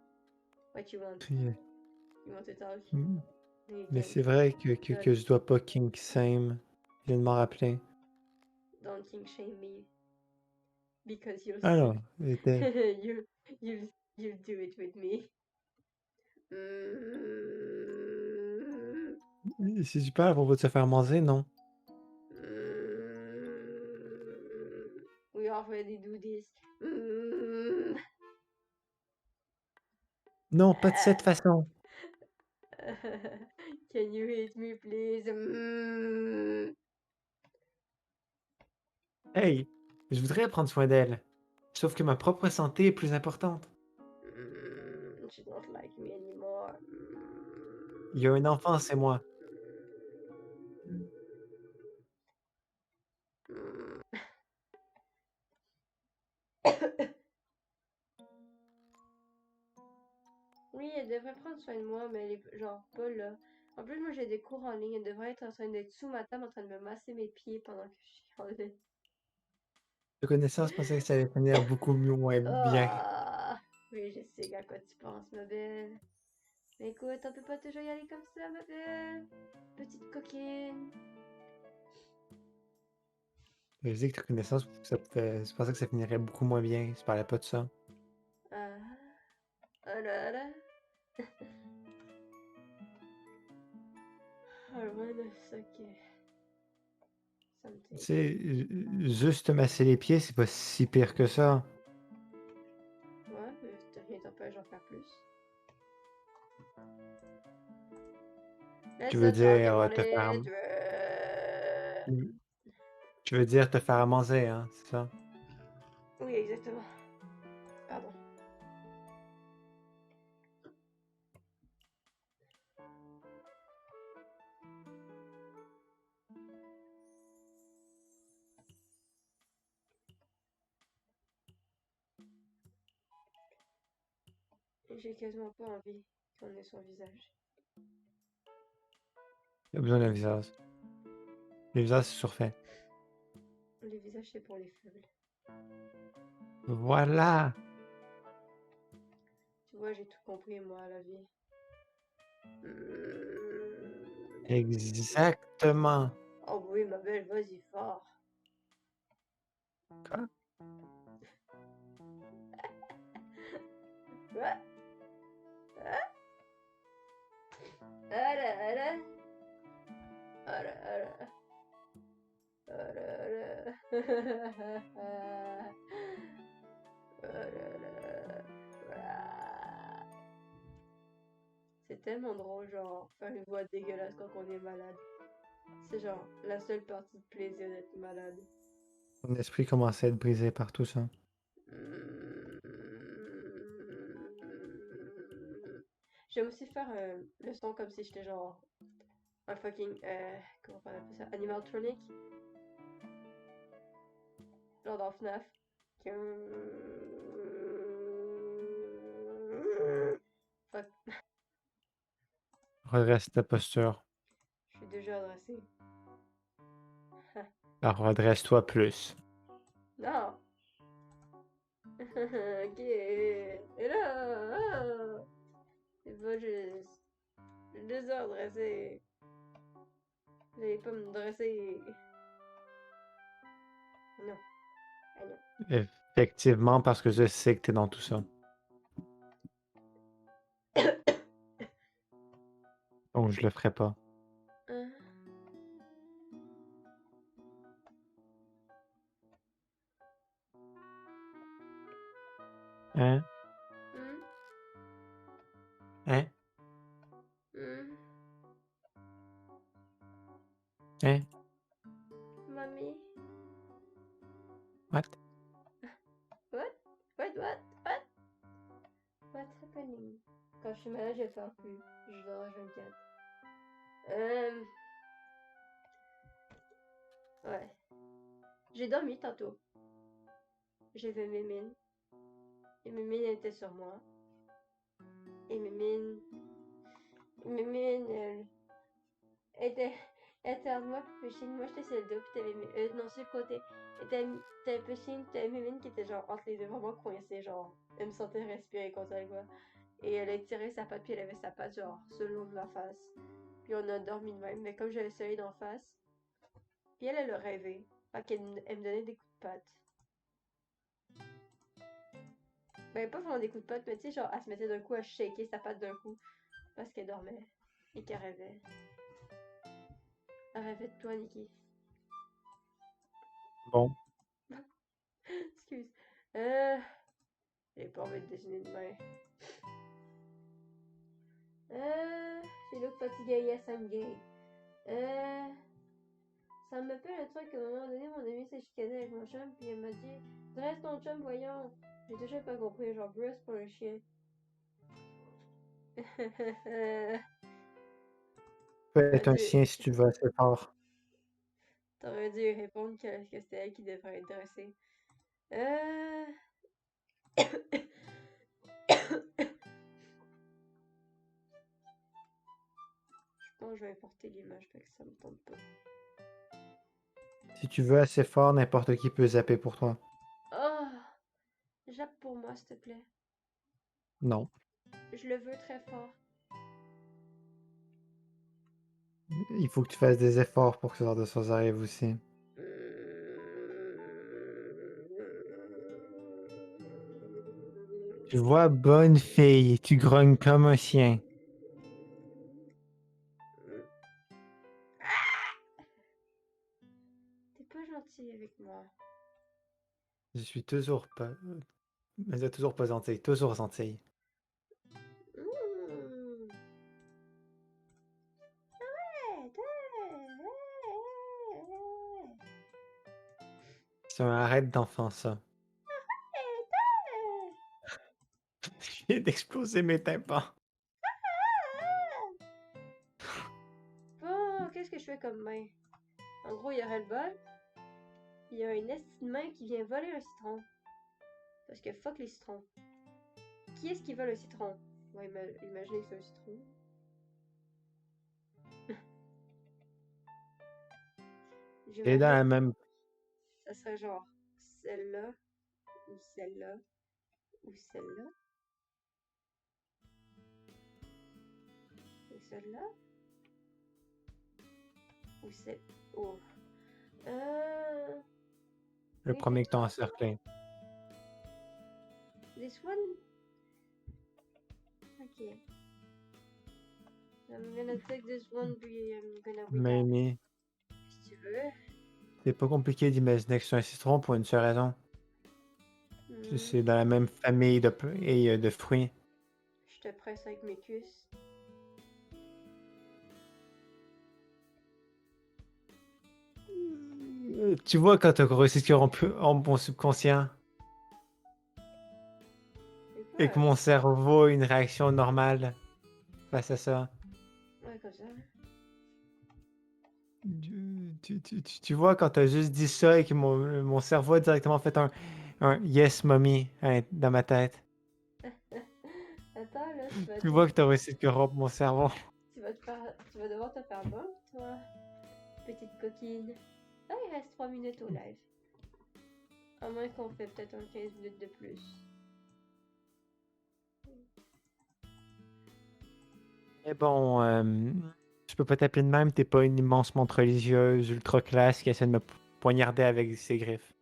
What you want? yeah. You want to talk? Mm. You Mais can. c'est vrai que je dois pas king shame. Je viens de m'en rappeler. Don't king shame me because you'll Ah see. non, c'était... You'll do it with me. Mm. Si tu parles à propos de se faire manger, non. We already do this. Mm. Non, pas de cette façon. Can you hit me, please? Mm. Hey, je voudrais prendre soin d'elle. Sauf que ma propre santé est plus importante. She don't like me anymore. Il y a un enfant, c'est moi. Oui, elle devrait prendre soin de moi, mais elle est genre pas là. En plus, moi j'ai des cours en ligne. Elle devrait être en train d'être sous ma table en train de me masser mes pieds pendant que je suis en ligne. De connaissance, je pensais que ça allait finir beaucoup mieux, moins bien. Ah, oui, je sais à quoi tu penses, ma belle. Mais écoute, on peut pas toujours y aller comme ça, ma belle. Petite coquine. Je dis que de connaissance, je pensais que ça finirait beaucoup moins bien. Je parlais pas de ça. Ah, oh là là. I wanna suck it. Tu Something. sais, juste masser les pieds, c'est pas si pire que ça. Ouais, mais rien t'empêche d'en faire plus. Tu Let's veux not talk dire about te faire... it. Tu veux dire te faire à manger, hein, c'est ça? Oui, exactement. Pardon. J'ai quasiment pas envie qu'on ait son visage. Il y a besoin d'un visage. Le visage, c'est surfait. Le visage, c'est pour les faibles. Voilà! Tu vois, j'ai tout compris, moi, à la vie. Exactement! Oh oui, ma belle, vas-y fort. Quoi? Quoi? Hein? Ara, ara. Ara, ara. Ara, ara. C'est tellement drôle, genre, faire une voix dégueulasse quand on est malade. C'est genre la seule partie de plaisir d'être malade. Mon esprit commençait à être brisé par tout ça. J'aime aussi faire le son comme si j'étais genre un fucking, comment on appelle ça, animatronic, genre dans FNAF. Fuck, Redresse ta posture. je suis déjà adressée. Alors redresse-toi plus. Non, Ok. Et là, c'est pas juste. J'ai 2 heures dressées. J'allais pas me dresser. Non. Ah non. Effectivement, parce que je sais que t'es dans tout ça. Donc, je le ferai pas. Hein? Hein? Hmm? Hein? Hmm? Hein? Mommy? What? What? What? What's happening? Quand je suis malade, je vais faire plus. Je dors à 24. Ouais. J'ai dormi tantôt. J'ai vu Mémine. Et Mémine était sur moi. Et Mémine, était, était entre moi puis Pushing. Moi, j'étais sur le dos, puis t'avais non, sur le côté. Et t'avais Pushing, t'avais Mémine qui était genre entre les deux, vraiment coincée, genre. Elle me sentait respirer contre elle, quoi. Et elle a tiré sa patte, puis elle avait sa patte, genre, sur le long de ma face. Puis on a dormi de même, mais comme j'avais le soleil d'en face, puis elle a rêvé. Fait qu'elle elle me donnait des coups de patte. Ben, pas vraiment des coups de patte, mais tu sais, genre, elle se mettait d'un coup à shaker sa patte d'un coup, parce qu'elle dormait. Et qu'elle rêvait. Elle rêvait de toi, Nikki. Bon. Excuse. J'ai pas envie de dessiner demain. J'ai l'autre fatigué, yes, I'm gay. Ça me rappelle un truc qu'à un moment donné, mon ami s'est chicané avec mon chum, puis elle m'a dit dresse ton chum, voyons. J'ai toujours pas compris, genre, Bruce pour un chien. Peut T'aurais être un dû, chien si tu veux assez fort. t'aurais dû répondre que c'était elle qui devrait être dressée. Je pense que je vais importer l'image, fait que ça me tente pas. Si tu veux assez fort, n'importe qui peut zapper pour toi. Oh! Jappe pour moi, s'il te plaît. Non. Je le veux très fort. Il faut que tu fasses des efforts pour que ce genre de choses arrive aussi. Tu vois, bonne fille, tu grognes comme un chien. T'es pas gentil avec moi. Je suis toujours pas... Mais c'est toujours pas gentil, toujours gentil. Mmh. Arrête d'enfant, ça. Je viens d'exploser mes tympans. Bon, qu'est-ce que je fais comme main? En gros, il y aurait le bol. Il y a une esti de main qui vient voler un citron. Parce que fuck les citrons. Qui est-ce qui vole un citron? On va imaginer que c'est un citron. Et dans J'imagine la que même... ça serait genre celle-là, ou celle-là, ou celle-là, ou celle-là, ou celle... Oh. Euh... Le Oui, premier que t'as encerclé. this one? Ok. I'm gonna take this one, puis I'm gonna wait out. Mamie, Si tu veux. c'est pas compliqué d'imaginer que c'est un citron pour une seule raison. C'est dans la même famille de fruits. Je te presse avec mes cuisses. Tu vois quand t'as réussi ce en mon subconscient C'est et quoi? que mon cerveau a une réaction normale face à ça. Ouais, comme ça. Tu vois quand t'as juste dit ça et que mon cerveau a directement fait un yes mommy hein, dans ma tête. Attends, là, Tu vois que t'as réussi de corrompre mon cerveau. tu vas devoir te faire bon, toi, petite coquine. Ah, il reste 3 minutes au live. À moins qu'on fait peut-être un 15 minutes de plus. Mais bon, je peux pas t'appeler de même, t'es pas une immense montre religieuse ultra classe qui essaie de me poignarder avec ses griffes.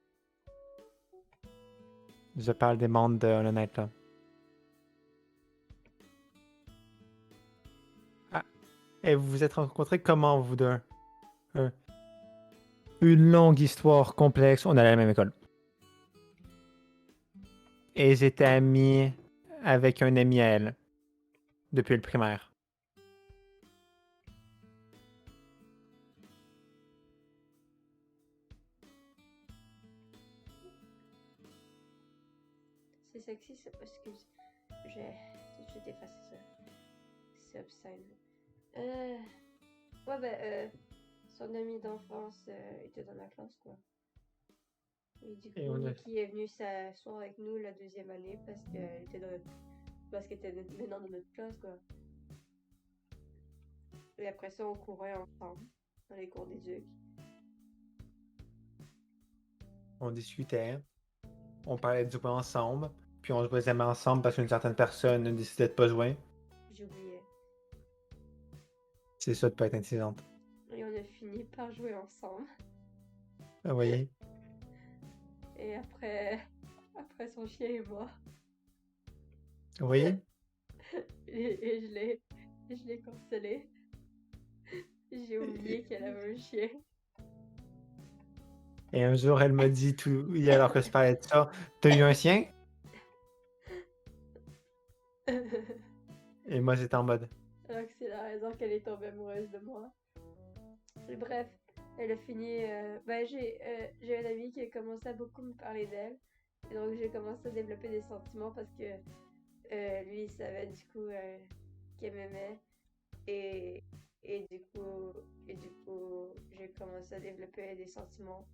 Je parle des mondes de Hollow Knight, là. Ah, et vous vous êtes rencontrés comment, vous deux? Euh, Une longue histoire complexe. On allait à la même école. Et j'étais ami avec un ami à elle depuis le primaire. C'est sexy, ça. Excuse. J'ai tout de suite effacé ça. C'est obscène. Euh... Ouais, son ami d'enfance était dans ma classe, quoi. Et du Et coup, on a... Nikki est venue s'asseoir avec nous la deuxième année parce qu'elle était maintenant dans notre classe, quoi. Et après ça, on courait ensemble dans les cours d'éduc. on discutait, on parlait du jeu ensemble, puis on jouait jamais ensemble parce qu'une certaine personne décidait de pas jouer. J'oubliais. C'est ça de pas être intelligente. Et on a fini par jouer ensemble. Ah, vous voyez? Et après son chien est mort. Vous voyez? Et je l'ai consolé. J'ai oublié qu'elle avait un chien. Et un jour, elle m'a dit, tout, alors que je parlais de ça, t'as eu un chien? Et moi, j'étais en mode, Alors que c'est la raison qu'elle est tombée amoureuse de moi. Et bref, elle a fini. J'ai un ami qui a commencé à beaucoup me parler d'elle. Et donc j'ai commencé à développer des sentiments parce que lui, il savait du coup qu'elle m'aimait. Et, et du coup, j'ai commencé à développer des sentiments.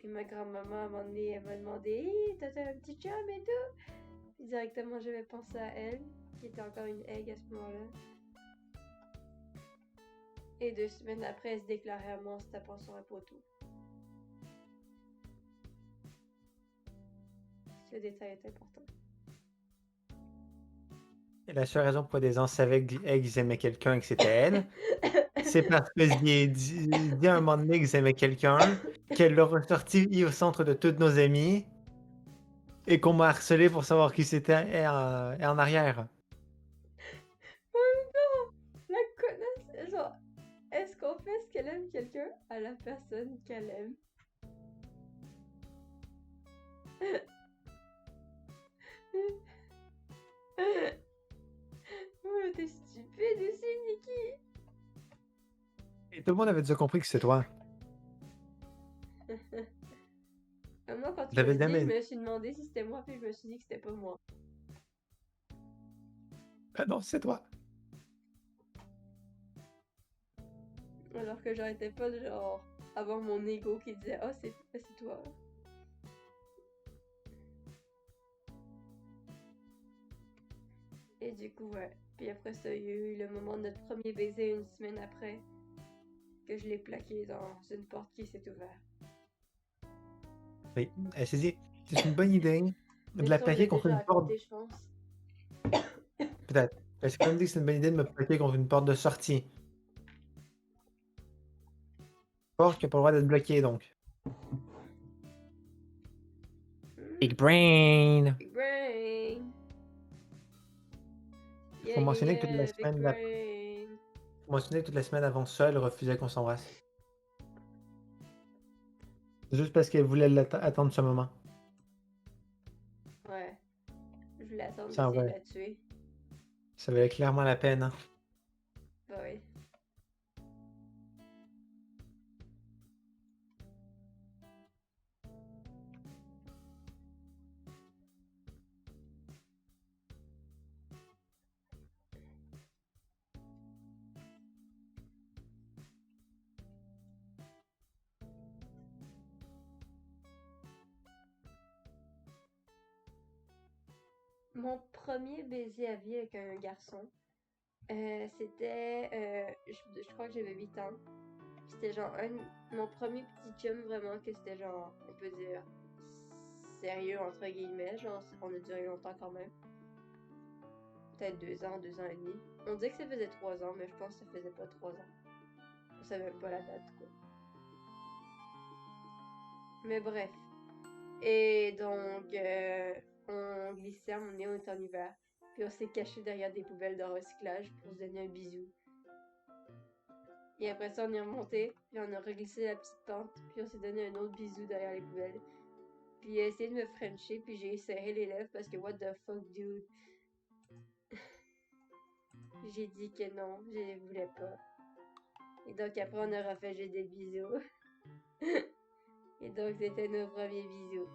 Et ma grand-maman, à un moment donné, elle m'a demandé hey, t'as un petit chum et tout? Puis directement, j'avais pensé à elle, qui était encore une egg à ce moment-là. Et 2 semaines après, elle se déclarait à moi en se tapant sur un poteau. Ce détail est important. et la seule raison pourquoi des gens savaient qu'ils aimaient quelqu'un et que c'était elle, c'est parce que j'ai dit à un moment donné qu'ils aimaient quelqu'un, qu'elle l'a ressorti au centre de tous nos amis, et qu'on m'a harcelé pour savoir qui c'était en arrière. Oh non! La connasse! Genre, est-ce qu'on fait ce qu'elle aime quelqu'un à la personne qu'elle aime? Oh, t'es stupide aussi, Nikki! Et tout le monde avait déjà compris que c'était toi. Moi, quand tu me J'avais l'as dit, je jamais... me suis demandé si c'était moi, puis je me suis dit que c'était pas moi. Ah non, c'est toi. Alors que j'arrêtais pas de genre avoir mon ego qui disait oh c'est toi. Et du coup ouais. Puis après ça, il y a eu le moment de notre premier baiser 1 semaine après que je l'ai plaqué dans une porte qui s'est ouverte. Oui, elle s'est dit, c'est une bonne idée Mais de la ça, on plaquer l'a contre déjà une porte. raconté, je pense. Peut-être. Elle s'est quand même dit que c'est une bonne idée de me plaquer contre une porte de sortie. Porte qui n'a pas le droit d'être bloquée, donc. Big brain! Big brain! Faut Yeah, yeah, mentionner que toute la yeah, big semaine, brain! faut mentionner que toute la semaine avant ça, elle refusait qu'on s'embrasse. Juste parce qu'elle voulait attendre ce moment. Ouais. Je voulais attendre Ça, d'essayer de ouais. la tuer. Ça valait clairement la peine. Hein. Bah oui. Mon premier baiser à vie avec un garçon, c'était, je crois que j'avais 8 ans. C'était genre mon premier petit chum vraiment que c'était genre, on peut dire, sérieux, entre guillemets. Genre, on a duré longtemps quand même. Peut-être 2 ans et demi. On dit que ça faisait 3 ans, mais je pense que ça faisait pas 3 ans. Je sais même pas la date, quoi. Mais bref. Et donc, on glissait, on est en hiver. Puis on s'est caché derrière des poubelles de recyclage pour se donner un bisou. Et après ça, on est remonté, puis on a reglissé la petite pente, puis on s'est donné un autre bisou derrière les poubelles. Puis il a essayé de me frencher, puis j'ai serré les lèvres parce que what the fuck, dude. J'ai dit que non, je ne voulais pas. Et donc après, on a refait des bisous. Et donc, c'était nos premiers bisous.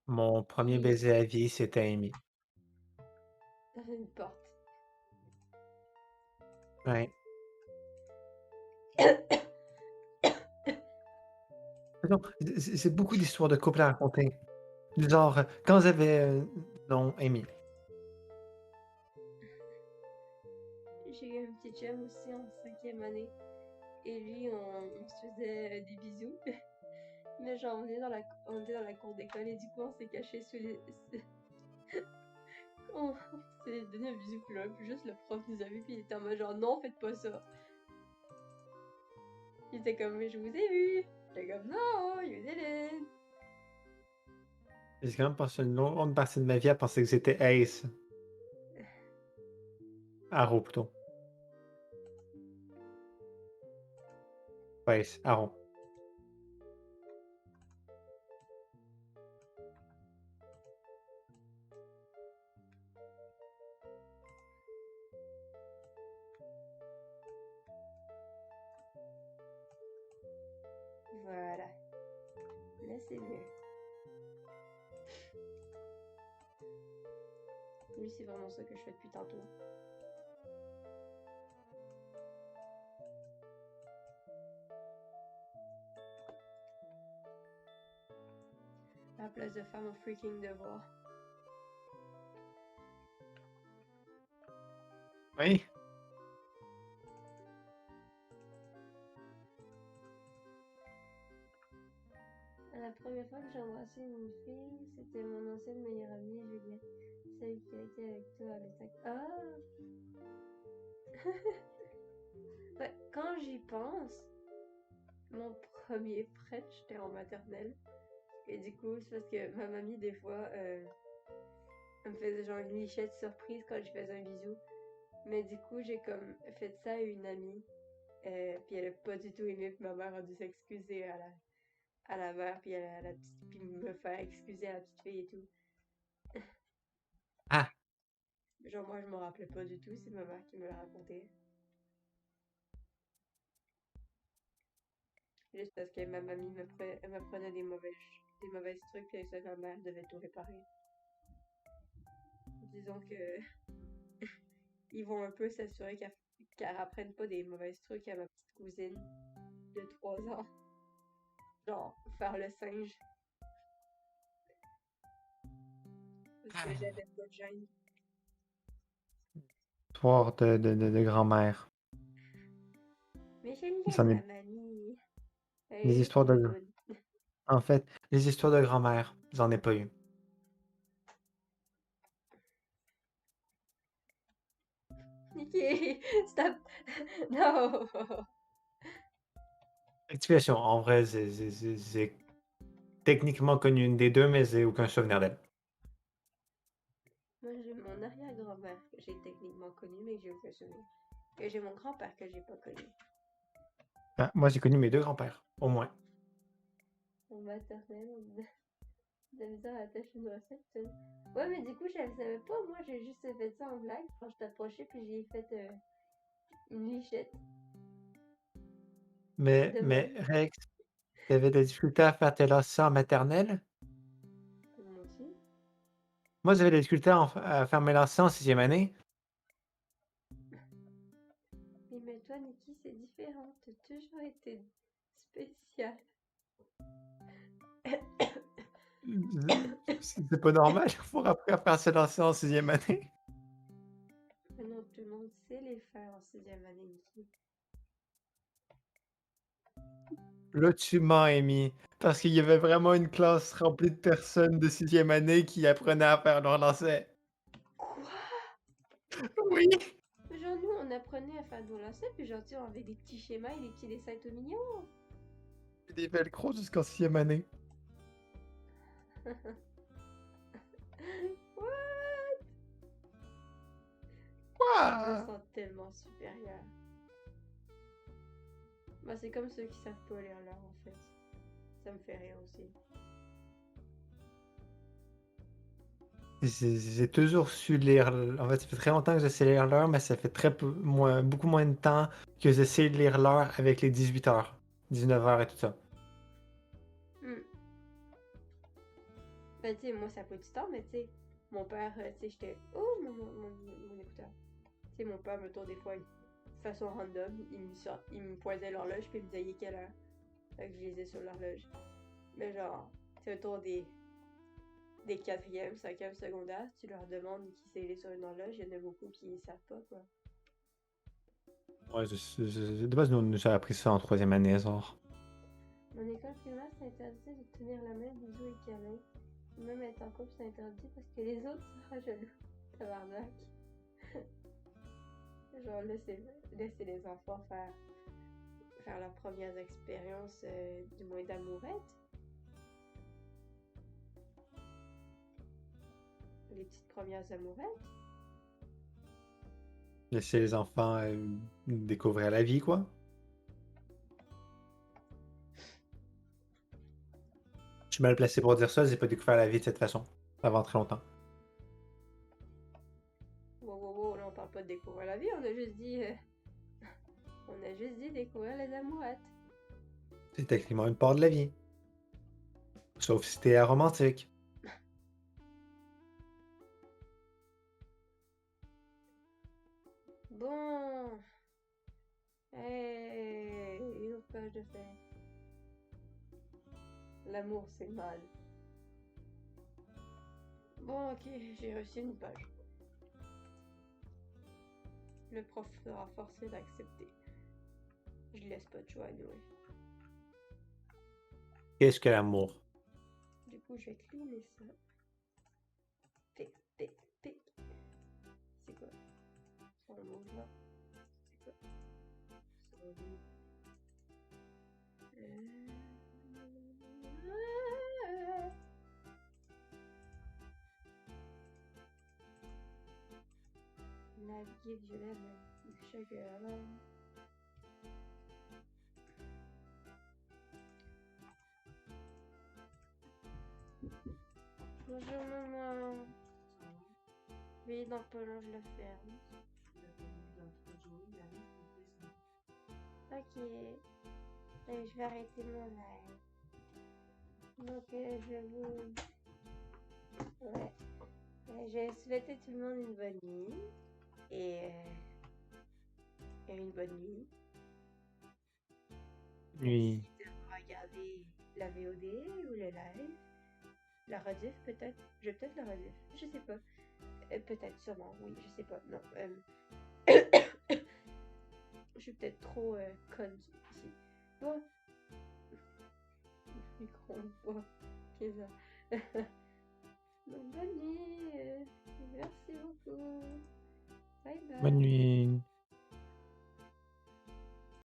Mon premier Puis, baiser à vie, c'était Amy. dans une porte. Ouais. Non, c'est beaucoup d'histoires de couple à raconter. Genre, quand j'avais... non, Amy. J'ai eu un petit chum aussi en 5e année. Et lui, on se faisait des bisous. Mais genre, on était dans la cour d'école et du coup, on s'est caché sous les... on s'est donné un bisou là, puis juste le prof nous a vu, puis il était en mode genre, non, faites pas ça. Il était comme, mais je vous ai vu. J'étais comme, non, you didn't. J'ai quand même passé une longue partie de ma vie à penser que c'était Ace. Arrow, plutôt. Pas Ace, Arrow. Voilà. Là, c'est mieux. Lui, c'est vraiment ça que je fais depuis tantôt. À la place de faire mon freaking devoir. Oui. La première fois que j'ai embrassé une fille, c'était mon ancienne meilleure amie, Juliette. Celle qui a été avec toi à l'étac. Ah! Ouais, quand j'y pense, mon premier French, j'étais en maternelle. Et du coup, c'est parce que ma mamie, des fois, elle me faisait genre une lichette surprise quand je faisais un bisou. Mais du coup, j'ai comme fait ça à une amie. Puis elle a pas du tout aimé, puis ma mère a dû s'excuser à la mère, puis à la petite, puis me faire excuser à la petite fille et tout. Ah, Genre, moi, je me rappelais pas du tout, c'est ma mère qui me l'a raconté. Juste parce que ma mamie elle me prenait des mauvais trucs, puis ça, ma mère devait tout réparer. Disons que ils vont un peu s'assurer qu'elle apprenne pas des mauvais trucs à ma petite cousine de 3 ans. Genre, faire le singe. Parce que j'avais pas de gêne. histoire de grand-mère. Mais je C'en l'aime, est ma mamie. Elle est des juste histoires de... mignonne. En fait, les histoires de grand-mère, j'en ai pas eu. Nikki, stop. Non. Explication, en vrai, j'ai techniquement connu une des deux, mais j'ai aucun souvenir d'elle. Moi, j'ai mon arrière-grand-mère que j'ai techniquement connue, mais que j'ai aucun souvenir. Et j'ai mon grand-père que j'ai pas connu. Ah, moi, j'ai connu mes deux grands-pères, au moins. Mon maternel, de la misère à attacher une recette. Ouais, mais du coup, je le savais pas. Moi, j'ai juste fait ça en blague. Quand je t'approchais, puis j'ai fait une lichette Mais, de mais même. Rex, t'avais des difficultés à faire tes lacets en maternelle? Moi aussi. Moi, j'avais des difficultés à faire mes lacets en 6e année. Mais toi, Nikki, c'est différent. T'as toujours été spécial. C'est pas normal pour après faire ses lacets en 6e année. Non, tout le monde monde sait les faire en sixième année, Mickey. Là, tu mens, Amy. Parce qu'il y avait vraiment une classe remplie de personnes de sixième année qui apprenaient à faire leur lancer. Quoi? Oui! Genre, nous, on apprenait à faire nos lacets, puis genre, tu sais, on avait des petits schémas et des petits dessins tout mignons. Des velcro jusqu'en sixième année. What? Je me Quoi? sens tellement supérieure. Bah, c'est comme ceux qui savent pas lire l'heure, en fait. Ça me fait rire aussi. J'ai toujours su lire. En fait, ça fait très longtemps que j'essaie de lire l'heure, mais ça fait beaucoup moins de temps que j'essaie de lire l'heure avec les 18h, 19h et tout ça. Hmm. Ben, tu sais, moi, ça a pris du temps, mais tu sais, mon père, tu sais, j'étais. Oh, mon écouteur. Tu sais, mon père me tourne des fois de façon random. Il me pointait l'horloge, puis il me disait, il est quelle heure? Fait que je lisais sur l'horloge. Mais genre, c'est autour des 4e, 5e secondaires, tu leur demandes qui sait lire sur une horloge, il y en a beaucoup qui ne savent pas, quoi. Ouais, de base, nous, j'ai appris ça en troisième année, genre. Mon école primaire, c'est interdit de tenir la main, bisous et câlin. Même être en couple, c'est interdit parce que les autres seront jaloux. Tabarnak. Genre, laisser les enfants faire leurs premières expériences, du moins d'amourette. Les petites premières amourettes. Laisser les enfants découvrir la vie, quoi. Je suis mal placé pour dire ça, j'ai pas découvert la vie de cette façon. Avant très longtemps. Wow, là on parle pas de découvrir la vie, on a juste dit. On a juste dit découvrir les amourettes. C'est techniquement une part de la vie. Sauf si t'es aromantique. Bon. Hey, une autre page de fait. L'amour, c'est mal. Bon, ok, j'ai reçu une page. Le prof sera forcé d'accepter. Je laisse pas de choix, anyway. Qu'est-ce que l'amour? Du coup, je vais cleaner ça. Pic, pic, pic. C'est quoi? Son mot là. C'est quoi? Son mot. Naviguer violet du sugar. Bonjour maman. Oui, dans pas long, je le ferme. Ok. Je vais arrêter mon live. Donc, je vous... Ouais. Je vais souhaiter tout le monde une bonne nuit. Et une bonne nuit. Oui. Merci de regarder la VOD ou le live. La rediff, peut-être. Je vais peut-être la rediff. Je sais pas. Peut-être, sûrement. Oui, je sais pas. Non. Je suis peut-être trop conne ici. Bon. Micro, bon. Qu'est-ce que ça? Donc, bonne nuit. Merci beaucoup. Bye bye. Bonne nuit.